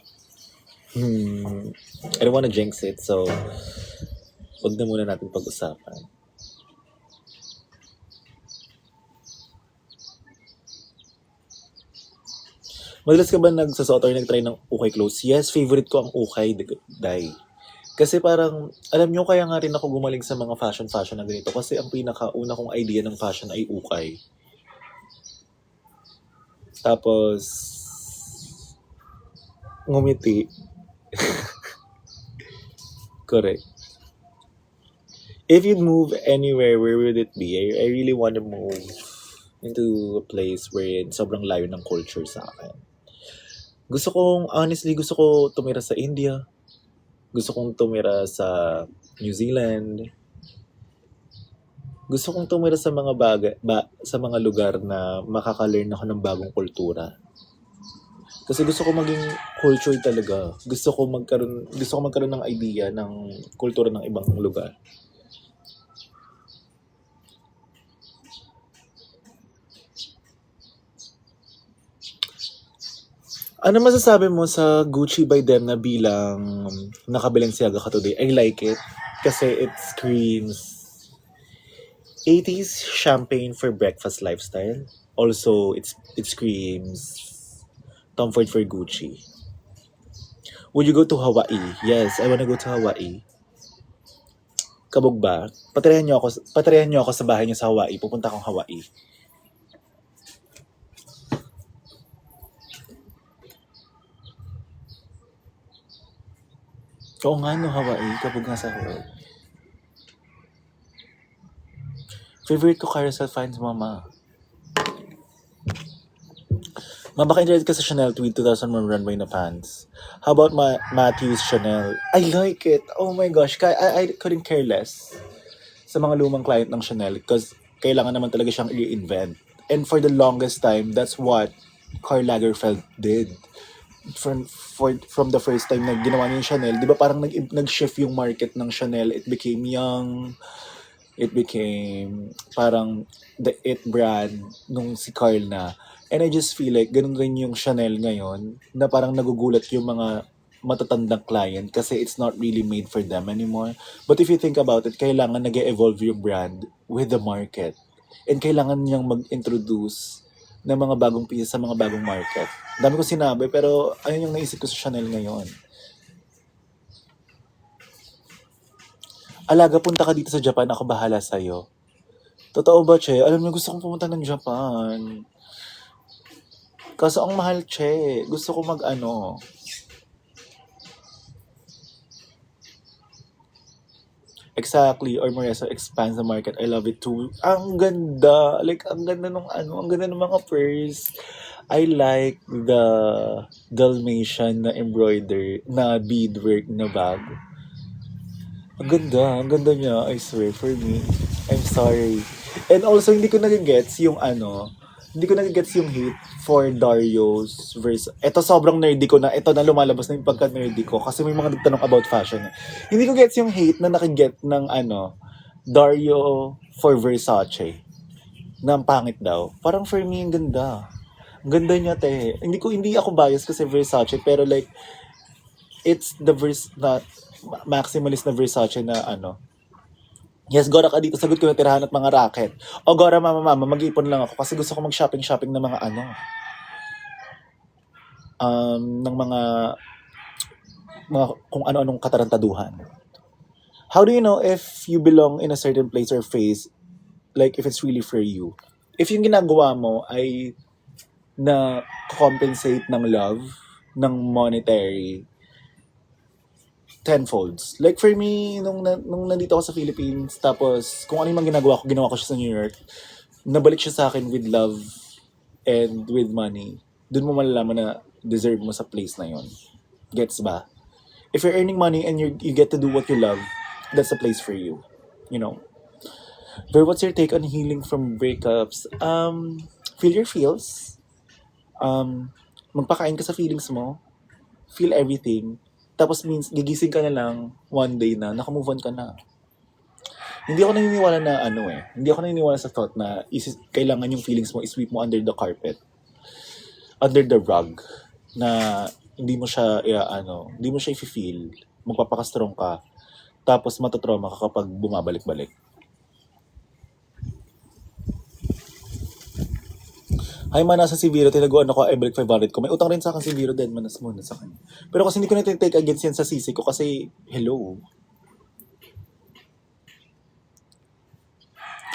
I don't wanna jinx it, so wag na muna natin pag-usapan. Madalas ka ba nagsusot or nag-try ng ukay clothes? Yes, favorite ko ang ukay, Day. Kasi parang, alam nyo, kaya nga rin ako gumaling sa mga fashion na ganito. Kasi ang pinakauna kong idea ng fashion ay ukay. Tapos, ngumiti. Correct. If you'd move anywhere, where would it be? I really want to move into a place where sobrang layo ng culture sa akin. Honestly, gusto ko tumira sa India. Gusto kong tumira sa New Zealand. Gusto kong tumira sa sa mga lugar na makaka-learn ako ng bagong kultura. Kasi gusto ko maging culture talaga. Gusto ko magkaroon ng idea ng kultura ng ibang lugar. Ano masasabi mo sa Gucci by Demna bilang nakabalensiaga ka today? I like it kasi it screams 80s champagne for breakfast lifestyle. Also, it screams Tom Ford for Gucci. Would you go to Hawaii? Yes, I wanna go to Hawaii. Kabog ba? Patirahan niyo ako sa bahay niyo sa Hawaii. Pupunta akong Hawaii. Oo nga no, Hawaii. Kabog nga sa Hawaii. Favorite ko Carousel Finds Mama. Baka interested ka sa Chanel Tweed 2001 runway na pants. How about Matthews Chanel? I like it. Oh my gosh. I couldn't care less sa mga lumang client ng Chanel because kailangan naman talaga siyang i-invent. And for the longest time, that's what Karl Lagerfeld did. From the first time na ginawa niya yung Chanel, di ba parang nag-shift yung market ng Chanel. It became young. It became parang the it brand nung si Karl na. And I just feel like ganun rin yung Chanel ngayon na parang nagugulat yung mga matatandang client kasi it's not really made for them anymore. But if you think about it, kailangan nag-evolve yung brand with the market. And kailangan niyang mag-introduce ng mga bagong pieces sa mga bagong market. Dami ko sinabi pero ayun yung naisip ko sa Chanel ngayon. Alaga, punta ka dito sa Japan, ako bahala sa'yo. Totoo ba, Che? Alam niyo, gusto kong pumunta ng Japan. Kaso ang mahal, Che. Gusto ko Exactly, or Moresa expands the market. I love it too. Ang ganda. Like, ang ganda ang ganda ng mga purse. I like the Dalmatian na na beadwork na bag. Ang ganda niya, I swear, for me. I'm sorry. And also, hindi ko nagigets yung hate for Dario's verse. Ito sobrang nerdy ko na, ito na lumalabas na yung pagka-nerdy ko kasi may mga nagtanong about fashion. Hindi ko gets yung hate na nakiget ng Dario for Versace. Na ang pangit daw. Parang for me, ang ganda. Ang ganda niya, te. Hindi ako biased kasi Versace, pero like, it's the maximalist na Versace na Yes, Gora ka dito. Sagot ko na tirahan at mga racket. O Gora, mama, mag-ipon lang ako kasi gusto ko mag-shopping ng mga ng mga kung ano-anong katarantaduhan. How do you know if you belong in a certain place or phase, like if it's really for you? If yung ginagawa mo ay na compensate ng love, ng monetary, tenfolds. Like for me, nung nandito ako sa Philippines, tapos kung ano yung mga ginawa ko siya sa New York, nabalik siya sa akin with love and with money. Doon mo malalaman na deserve mo sa place na yon. Gets ba? If you're earning money and you get to do what you love, that's a place for you. You know? But what's your take on healing from breakups? Feel your feels. Magpakain ka sa feelings mo. Feel everything. Tapos gigising ka na lang one day na nakamove on ka na. Hindi ako naniniwala na hindi ako naniniwala sa thought na kailangan yung feelings mo i-sweep mo under the carpet. Under the rug. Na hindi mo siya i-feel. Magpapaka-strong ka. Tapos matatrauma ka kapag bumabalik-balik. Hi, manasa si Vero, tinaguan ako, I break 500 ko. May utang rin sa akin si Vero, then manas muna sa kanya. Pero kasi hindi ko na-take against yan sa sisi ko kasi, hello.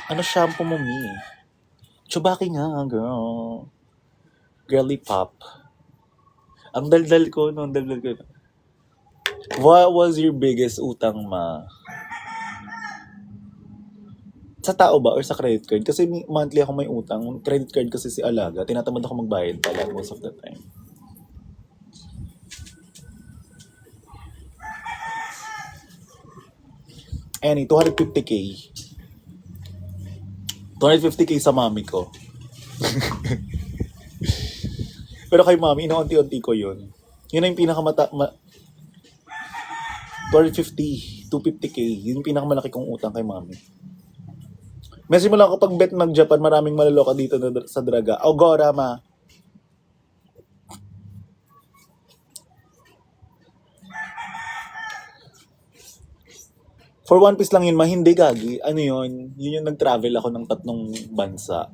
Ano shampoo mo, Mi? Chubaki nga, girl. Girly pop. Ang daldal ko. What was your biggest utang, ma? Sa tao ba or sa credit card? Kasi monthly ako may utang. Credit card kasi si Alaga. Tinatamad ako magbayad pala most of the time. Any, 250k. 250k sa mami ko. Pero kay mami, inaunti-unti ko yun. Yun na yung 250k. Yun yung pinakamalaki kong utang kay mami. Message mo lang kapag bet mag-Japan, maraming malaloka dito sa Draga. Gora, ma. For One Piece lang yun, ma. Hindi, gagi. Ano yun? Yun yung nag-travel ako ng 3 bansa.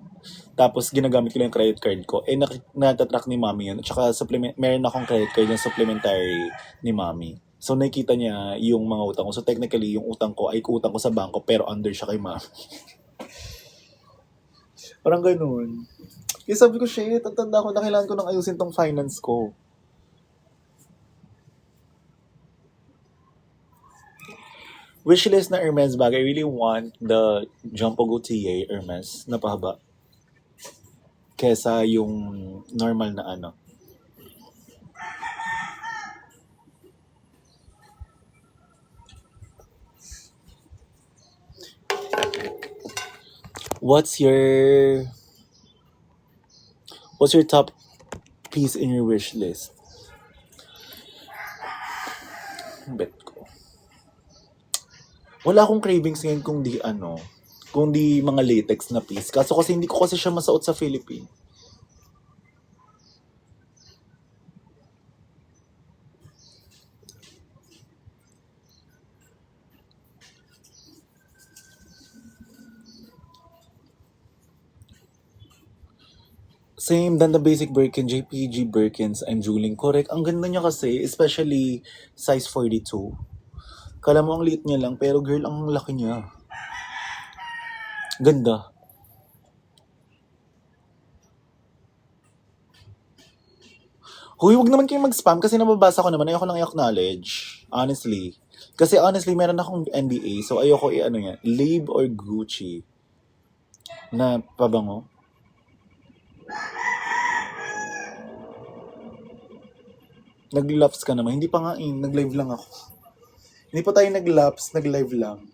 Tapos ginagamit ko lang yung credit card ko. Natatrack ni mami yun. At saka meron akong credit card yung supplementary ni mami. So nakikita niya yung mga utang ko. So technically, yung utang ko ay utang ko sa bangko pero under siya kay mami. Parang ganun. Kaya sabi ko, shit, tanda ko na kailangan ko nang ayusin tong finance ko. Wishlist na Hermes bag. I really want the Jumbo Gaultier Hermes na pahaba. Kesa yung normal na ano. What's your top piece in your wish list? Bet ko. Wala akong cravings ngayon kung di mga latex na piece. Kaso kasi hindi ko kasi siya masuot sa Philippines. Same than the basic Birkin, JPG Birkins, I'm drooling. Correct. Ang ganda niya kasi, especially size 42. Kala mo ang liit niya lang, pero girl, ang laki niya. Ganda. Huy, wag naman kayong mag-spam kasi nababasa ko naman. Ayoko nang i-acknowledge. Honestly. Kasi honestly, meron akong NDA. So ayoko yan. Libe or Gucci. Na pabango. Nag-laps ka naman. Hindi pa nga nag-live lang ako. Hindi pa tayo nag-laps, nag-live lang.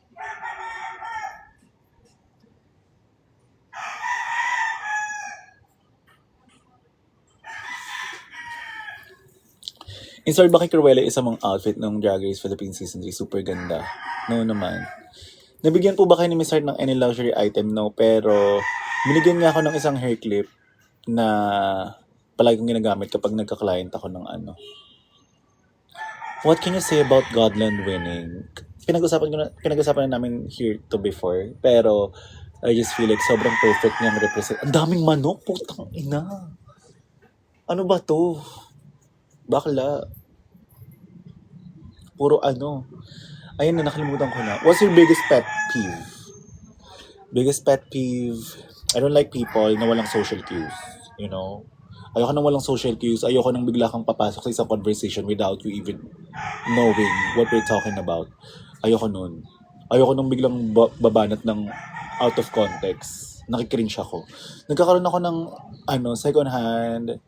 Inspired ba kay Cruella isa mong outfit ng Drag Race Philippines Season 3? Super ganda. No naman. Nabigyan po ba kayo ni Miss Hart ng any luxury item? No, pero binigyan niya ako ng isang hair clip na palagi kong ginagamit kapag nagka-client ako ng ano. What can you say about Godland winning? Pinag-usapan na namin here to before, pero I just feel like sobrang perfect niyang represent. Ang daming manok, putang ina. Ano ba to? Bakla. Puro ano. Ayun na, nakalimutan ko na. What's your biggest pet peeve? Biggest pet peeve, I don't like people na walang social cues. You know? Ayoko nang walang social cues. Ayoko nang bigla kang papasok sa isang conversation without you even knowing what we're talking about. Ayoko nun. Ayoko nang biglang babanat ng out of context. Nakikringe ako. Nagkakaroon ako ng second hand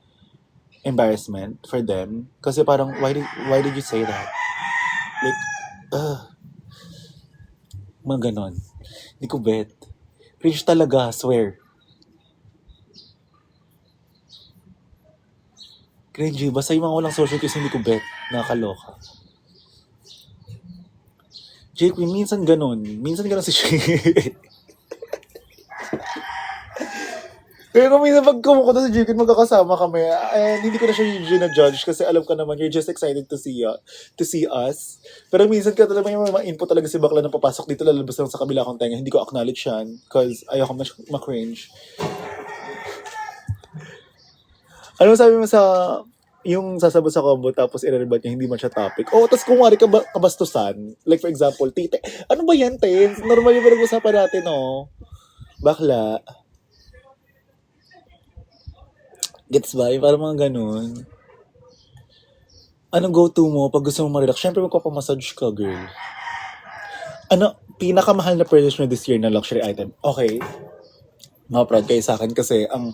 embarrassment for them. Kasi parang, why did you say that? Like, mga ganon. Hindi ko bet. Cringe talaga, swear. Cringy. Basta yung mga walang social cues, hindi ko bet. Nakakaloka. Jake, minsan ganon. Minsan ganon si Jake. Pero minsan pag kumukuha si Jake, magkakasama kami. And hindi ko na siya gina-judge kasi alam ko naman, you're just excited to see us. Pero minsan ka talaga may mga input talaga si bakla na papasok dito, lalabas lang sa kabila kong tenga. Hindi ko acknowledge yan because ayoko ma-cringe. Ano sabi mo sa yung sasabot sa combo tapos i-rebat niya, hindi man siya topic. Tapos kung wari kabastusan, like for example, tite, ano ba yan, te? Normal yung pinag-usapan natin, no? Bakla. Gets ba? Yung parang mga ganun. Anong go-to mo pag gusto mo ma-relax? Siyempre magpapamassage ka, girl. Pinakamahal na purchase mo this year na luxury item? Okay. Proud kayo sa akin kasi ang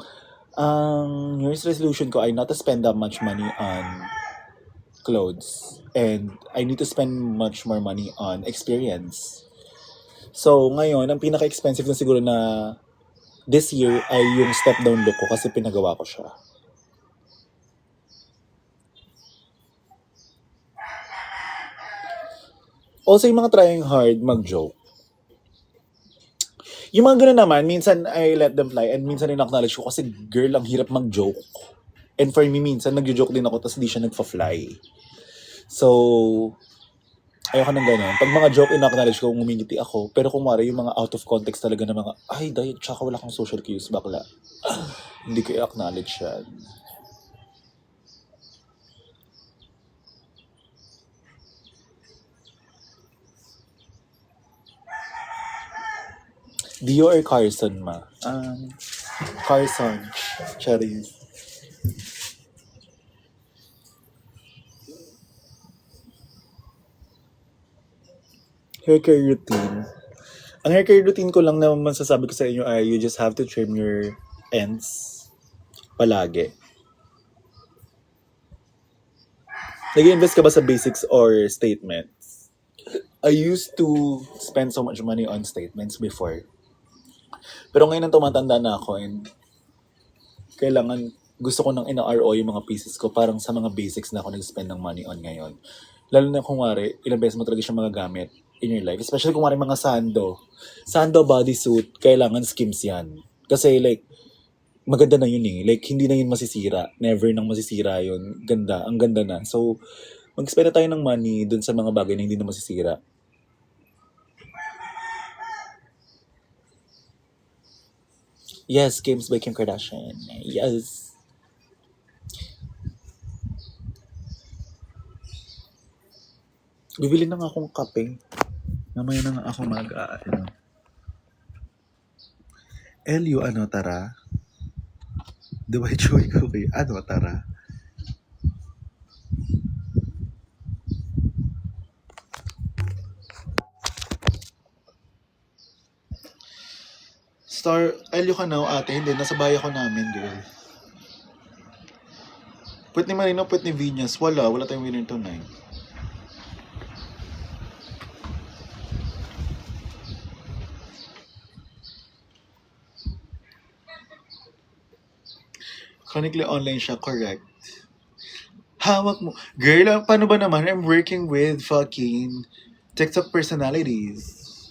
New Year's resolution ko ay not to spend that much money on clothes. And I need to spend much more money on experience. So, ngayon, ang pinaka-expensive na siguro na this year ay yung step-down look ko kasi pinagawa ko siya. Also, yung mga trying hard mag-joke. Yung mga ganun naman, minsan I let them fly and minsan in-acknowledge ko kasi girl, ang hirap mag-joke. And for me, minsan nag-joke din ako tapos di siya nagfa-fly. So, ayoko nang ganun. Pag mga joke, in-acknowledge ko, ngumingiti ako. Pero kung wari, yung mga out of context talaga na mga, ay, dahil, tsaka wala kang social cues, bakla. Hindi ko i-acknowledge yan. Dio or Carson, ma? Carson. Cherries. Hair care routine. Ang hair care routine ko lang naman masasabi ko sa inyo ay you just have to trim your ends palagi. Nag-invest ka ba sa basics or statements? I used to spend so much money on statements before. Pero ngayon nang tumatanda na ako and kailangan, gusto ko nang ina-RO yung mga pieces ko, parang sa mga basics na ako nag-spend ng money on ngayon. Lalo na kung wari, ilang beses mo talaga siya magagamit in your life. Especially kung wari mga sando bodysuit, kailangan skims yan. Kasi like, maganda na yun eh. Like, hindi na yun masisira. Never nang masisira yun. Ganda. Ang ganda na. So, mag-spend na tayo ng money dun sa mga bagay na hindi na masisira. Yes, Games by Kim Kardashian. Yes. Bibili na nga akong kape. Mamaya na nga ako Elio, tara? The White Joy Cookie. Tara? Elio ka na, ate. Hindi, nasa bahay ako namin, girl. Pwet ni Marino, pwet ni Vinyas. Wala tayong winner tonight. Chronically online siya, correct. Hawak mo. Girl, paano ba naman? I'm working with fucking TikTok personalities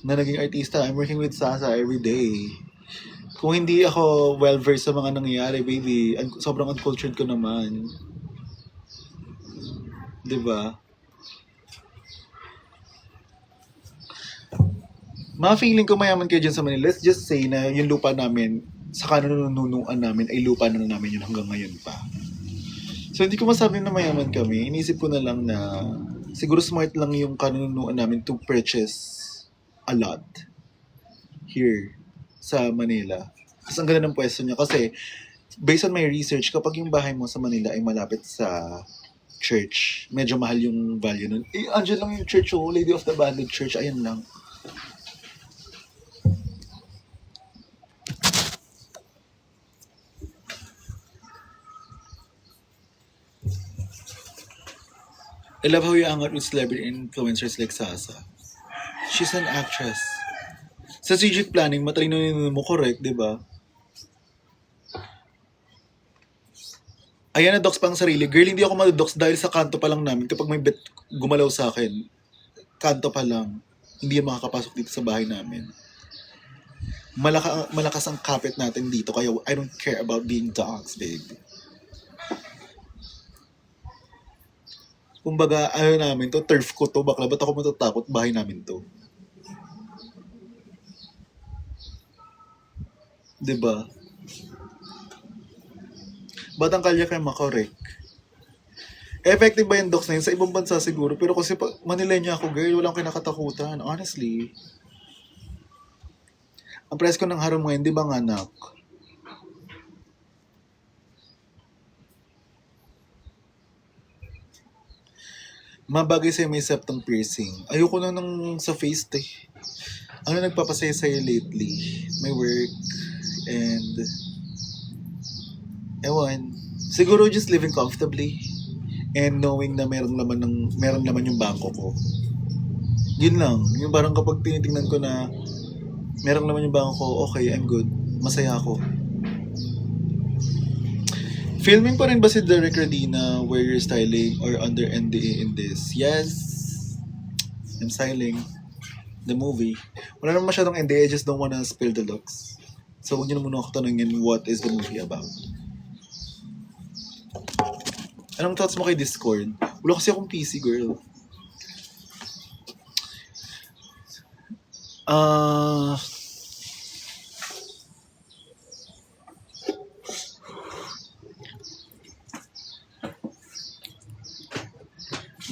na naging artista. I'm working with Sasa every day. Kung hindi ako well-versed sa mga nangyayari, baby, sobrang uncultured ko naman. Diba? Ma-feeling ko mayaman kayo dyan sa Manila. Let's just say na yung lupa namin, sa kanununuan namin, ay lupa na namin yun hanggang ngayon pa. So hindi ko masabi na mayaman kami. Inisip ko na lang na siguro smart lang yung kanunuan namin to purchase a lot here sa Manila. Kasi ang ganda ng pwesto niya. Kasi based on my research, kapag yung bahay mo sa Manila ay malapit sa church, medyo mahal yung value nun. Eh, andyan lang yung church, oh, Lady of the Abandoned Church, ayan lang. I love how you hang out with celebrity influencers like Sasa. She's an actress. Sa strategic planning, matalino yun mo, correct, di ba? Ayan na docs pang sarili. Girl, hindi ako madodox dahil sa kanto pa lang namin. Kapag may bet gumalaw sa akin, kanto pa lang, hindi yan makakapasok dito sa bahay namin. Malakas ang kapit natin dito, kaya I don't care about being dogs, babe. Kumbaga, ayaw namin to, turf ko to, bakla, ba't ako matatakot, bahay namin to. Diba? Batang kalye kayo makorek. Effective ba yung docs na yun? Sa ibang bansa siguro, pero kasi Manilenya ako, girl, walang kinakatakutan, honestly. Ang presko ng haram ngayon, di ba nga, anak? Mabagay sa'yo may septum piercing. Ayoko na nang sa face, eh. Ano nagpapasaya sa'yo lately? My work, and ewan, siguro just living comfortably and knowing na meron laman yung bangko ko. Yun lang. Yung parang kapag tinitingnan ko na meron laman yung bangko ko, okay, I'm good. Masaya ako. Filming pa rin ba si Derek Radina where you're styling or under NDA in this? Yes. I'm styling the movie. Wala naman masyadong NDA, I just don't wanna spill the looks. So huwag niyo na muna ako tanungin what is the movie about. Anong thoughts mo kay Discord? Wala kasi akong PC, girl.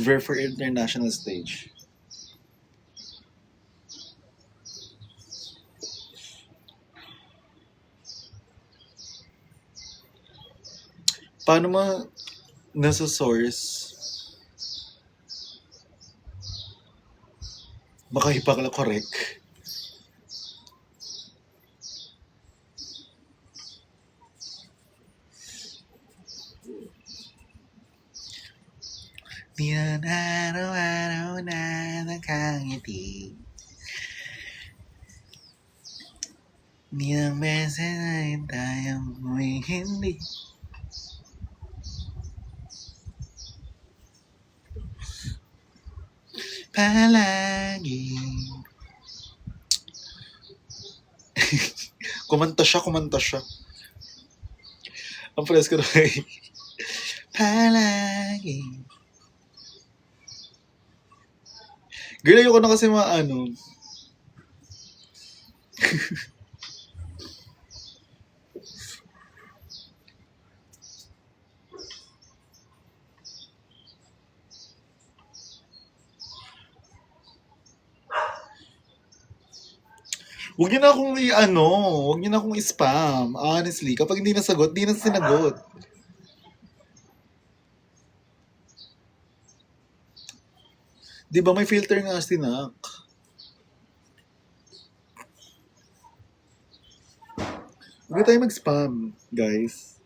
Very for international stage. Paano nasa source? Makahipag correct. Di na araw-araw na nakangiti. Di ang beses ay tayong hindi. Palagi. kumanta siya. Ang presko na kay palagi. Girl, ayoko na kasi maano. Huwag niyo na akong huwag niyo na akong spam. Honestly, kapag hindi nasagot, di na sinagot. Di ba may filter nga sinak? Huwag tayo mag-spam, guys.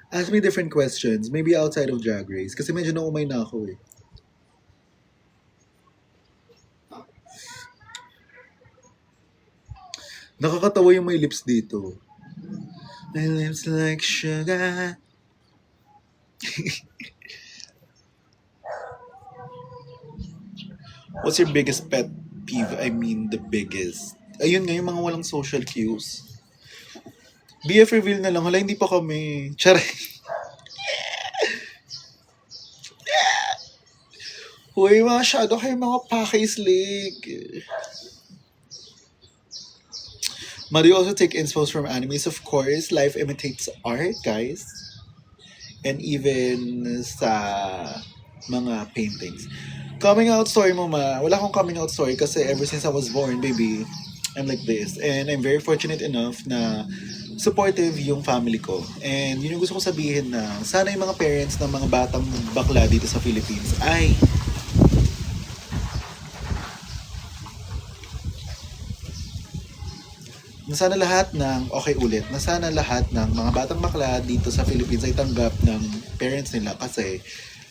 Ask me different questions. Maybe outside of Drag Race. Kasi medyo naumay na ako eh. Nakakatawa yung may lips dito. My lips like sugar. What's your biggest pet peeve? I mean, the biggest. Ayun nga, yung mga walang social cues. BF reveal na lang. Hala, hindi pa kami. Charay. Uy, masyado kayo mga paki-slick. Mario also take inspos from animes. Of course, life imitates art, guys. and even sa mga paintings. Coming out story mo ma, wala akong coming out story kasi ever since I was born, baby, I'm like this. And I'm very fortunate enough na supportive yung family ko. And yun yung gusto ko sabihin na sana yung mga parents ng mga batang bakla dito sa Philippines ay na sana lahat ng, okay ulit, na sana lahat ng mga batang bakla dito sa Philippines ay tanggap ng parents nila kasi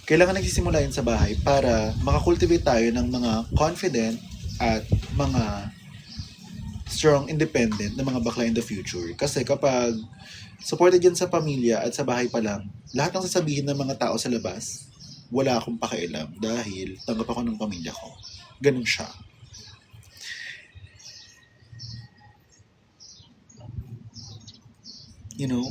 kailangan nagsisimula yun sa bahay para makakultivate tayo ng mga confident at mga strong, independent na mga bakla in the future. Kasi kapag supported yan sa pamilya at sa bahay pa lang, lahat ng sasabihin ng mga tao sa labas, wala akong pakialam dahil tanggap ako ng pamilya ko. Ganun siya. You know?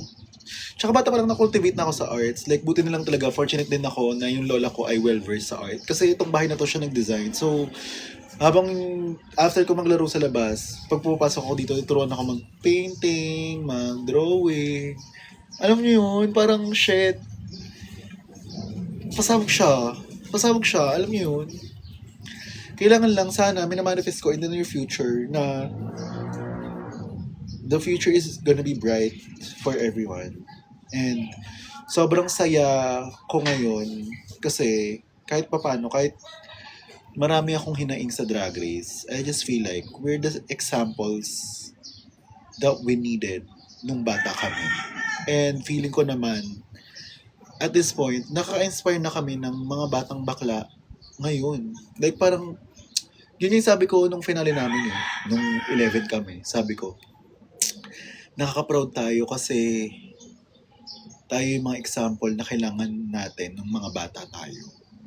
Tsaka bata pa lang na-cultivate na ako sa arts. Like, buti na lang talaga, fortunate din ako na yung lola ko ay well-versed sa art. Kasi itong bahay na to siya nag-design. So, habang after ko maglaro sa labas, pag pupasok ako dito, turuan ako mag-painting, mag-drawing. Alam niyo yun, parang shit, pasabog siya. Pasabog siya, alam niyo yun. Kailangan lang sana, minamanifest ko in the near future na the future is gonna be bright for everyone. And sobrang saya ko ngayon kasi kahit papano, kahit marami akong hinaing sa Drag Race, I just feel like we're the examples that we needed nung bata kami. And feeling ko naman, at this point, naka-inspire na kami ng mga batang bakla ngayon. Like parang, yun yung sabi ko nung finale namin nung 11 kami, sabi ko, nakaka-proud tayo kasi tayo yung mga example na kailangan natin ng mga bata tayo.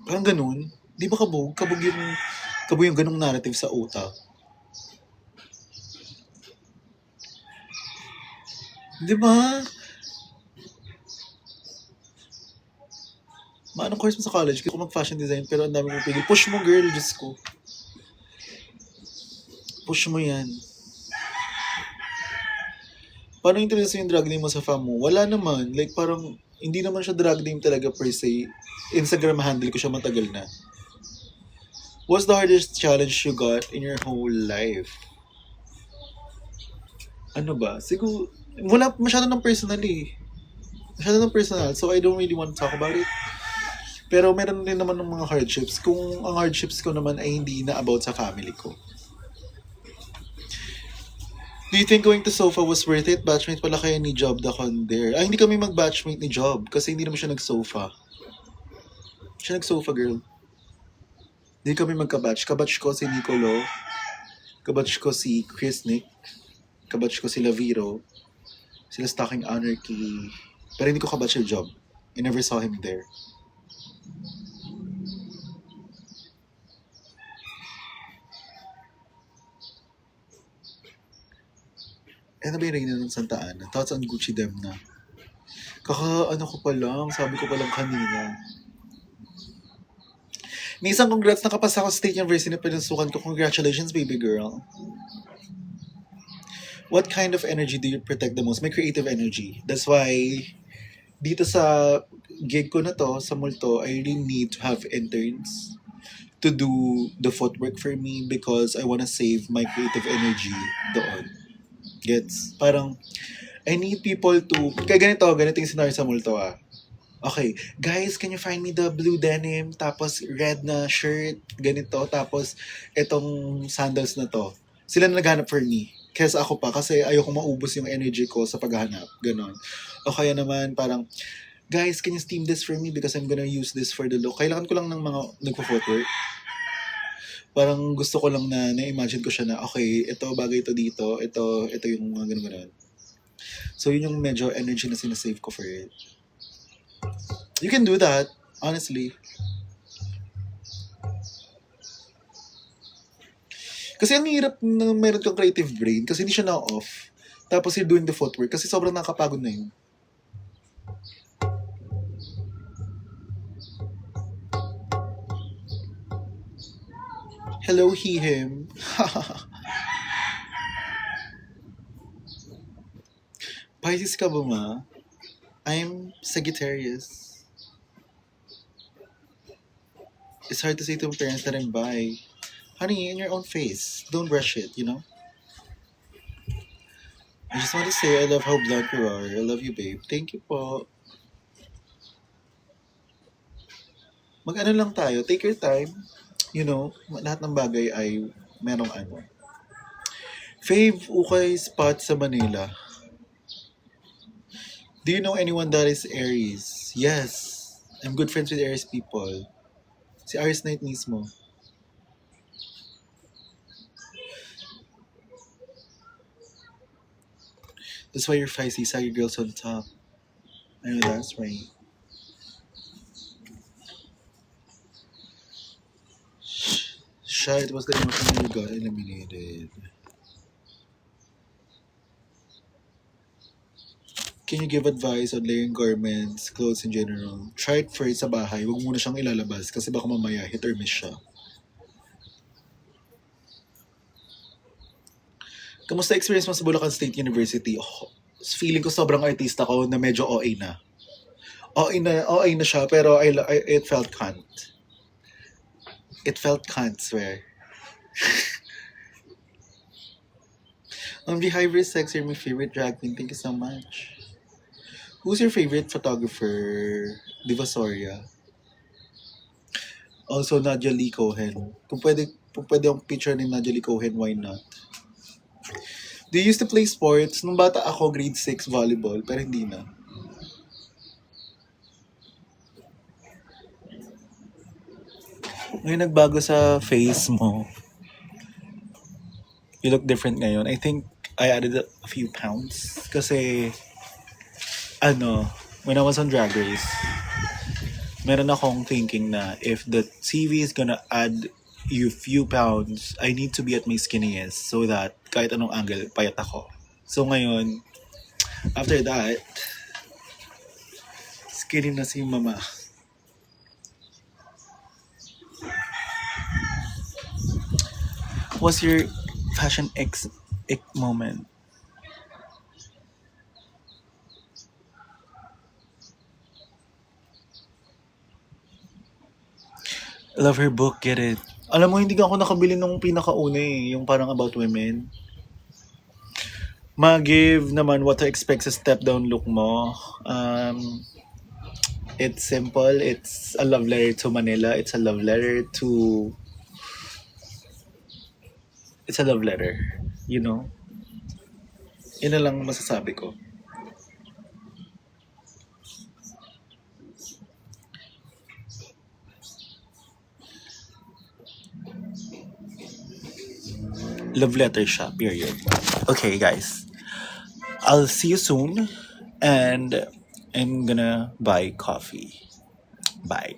Parang ganun. Di ba kabog? Kabog yung ganung narrative sa utak. Di ba? Anong course mo sa college? Kaya ko mag-fashion design pero ang dami kong pili. Push mo girl, Diyos ko. Push mo yan. Paano interest yung drag name mo sa fam mo? Wala naman. Like parang, hindi naman siya drag name talaga per se. Instagram handle ko siya matagal na. What's the hardest challenge you got in your whole life? Ano ba? Siguro, wala masyado ng personal eh. Masyado ng personal. So I don't really want to talk about it. Pero meron din naman ng mga hardships. Kung ang hardships ko naman ay hindi na about sa family ko. Do you think going to SOFA was worth it? Batchmate pala kayo ni Job the Condor. Ay, hindi kami mag-batchmate ni Job kasi hindi naman siya nag-SOFA. Siya nag-SOFA, girl. Hindi kami magka-batch. Kabatch ko si Nicolo. Kabatch ko si Chris Nick. Kabatch ko si Laviro. Sila Stocking Anarchy. Pero hindi ko kabatch si Job. I never saw him there. Ano ba yung Reyna ng Santa Ana? Thoughts on Gucci Demna? Ano ko pa lang, sabi ko pa lang kanina. May isang congrats, nakapasa ako sa State University na pinasukan ko. Congratulations, baby girl. What kind of energy do you protect the most? My creative energy. That's why, dito sa gig ko na to, sa multo, I really need to have interns to do the footwork for me because I wanna save my creative energy doon. Gets? Parang, I need people to, kaya ganito yung scenario sa multo Okay, guys, can you find me the blue denim, tapos red na shirt, ganito, tapos itong sandals na to. Sila na naghanap for me. Kesa ako pa, kasi ayoko maubos yung energy ko sa paghahanap. Ganon. O kaya naman, parang, guys, can you steam this for me because I'm gonna use this for the look. Kailangan ko lang ng mga nagpo-footwork. Parang gusto ko lang na-imagine ko siya na, okay, ito, bagay ito dito, ito yung mga ganun-ganun. So, yun yung medyo energy na sinasave ko for it. You can do that, honestly. Kasi ang hirap na meron kang creative brain kasi hindi siya na-off. Tapos you're doing the footwork kasi sobrang nakakapagod na yun. Hello, he, him. Pisces ka ba ma? I'm Sagittarius. it's hard to say to parents that I'm bi. Honey, in your own face. Don't rush it, you know? I just want to say I love how blunt you are. I love you, babe. Thank you po. Mag-ano lang tayo. Take your time. You know, lahat ng bagay ay merong ano. Fave ukay spot sa Manila. Do you know anyone that is Aries? Yes. I'm good friends with Aries people. Si Aries Knight mismo. That's why you're feisty. Saggy girls on top. I know that's right. Shit, was the emotion you got eliminated? Can you give advice on layering garments, clothes in general? Try it first sa bahay. Huwag muna siyang ilalabas kasi baka mamaya hit or miss siya. Kamusta experience mo sa Bulacan State University? Oh, feeling ko sobrang artista ko na medyo OA na. OA na siya pero it felt cunt. It felt cunt, swear. Behavior Sex, you're my favorite drag queen. Thank you so much. Who's your favorite photographer? Divasoria. Also, Nadia Lee Cohen. Kung pwede ang picture ni Nadia Lee Cohen, why not? Do you used to play sports? Nung bata ako, grade 6 volleyball, pero hindi na. Ngayon nagbago sa face mo. You look different ngayon. I think I added a few pounds. Kasi, when I was on Drag Race, meron akong thinking na if the TV is gonna add you few pounds, I need to be at my skinniest so that kahit anong angle, payat ako. So ngayon, after that, skinny na si mama. What's your fashion ick moment? Love her book, get it. Alam mo, hindi ako nakabili nung pinakauna yung parang about women. Ma-give naman what to expect sa step-down look mo. It's simple. It's a love letter to Manila. It's a love letter to... It's a love letter. You know? Yun na lang masasabi ko. Love letter siya, period. Okay, guys. I'll see you soon. And I'm gonna buy coffee. Bye.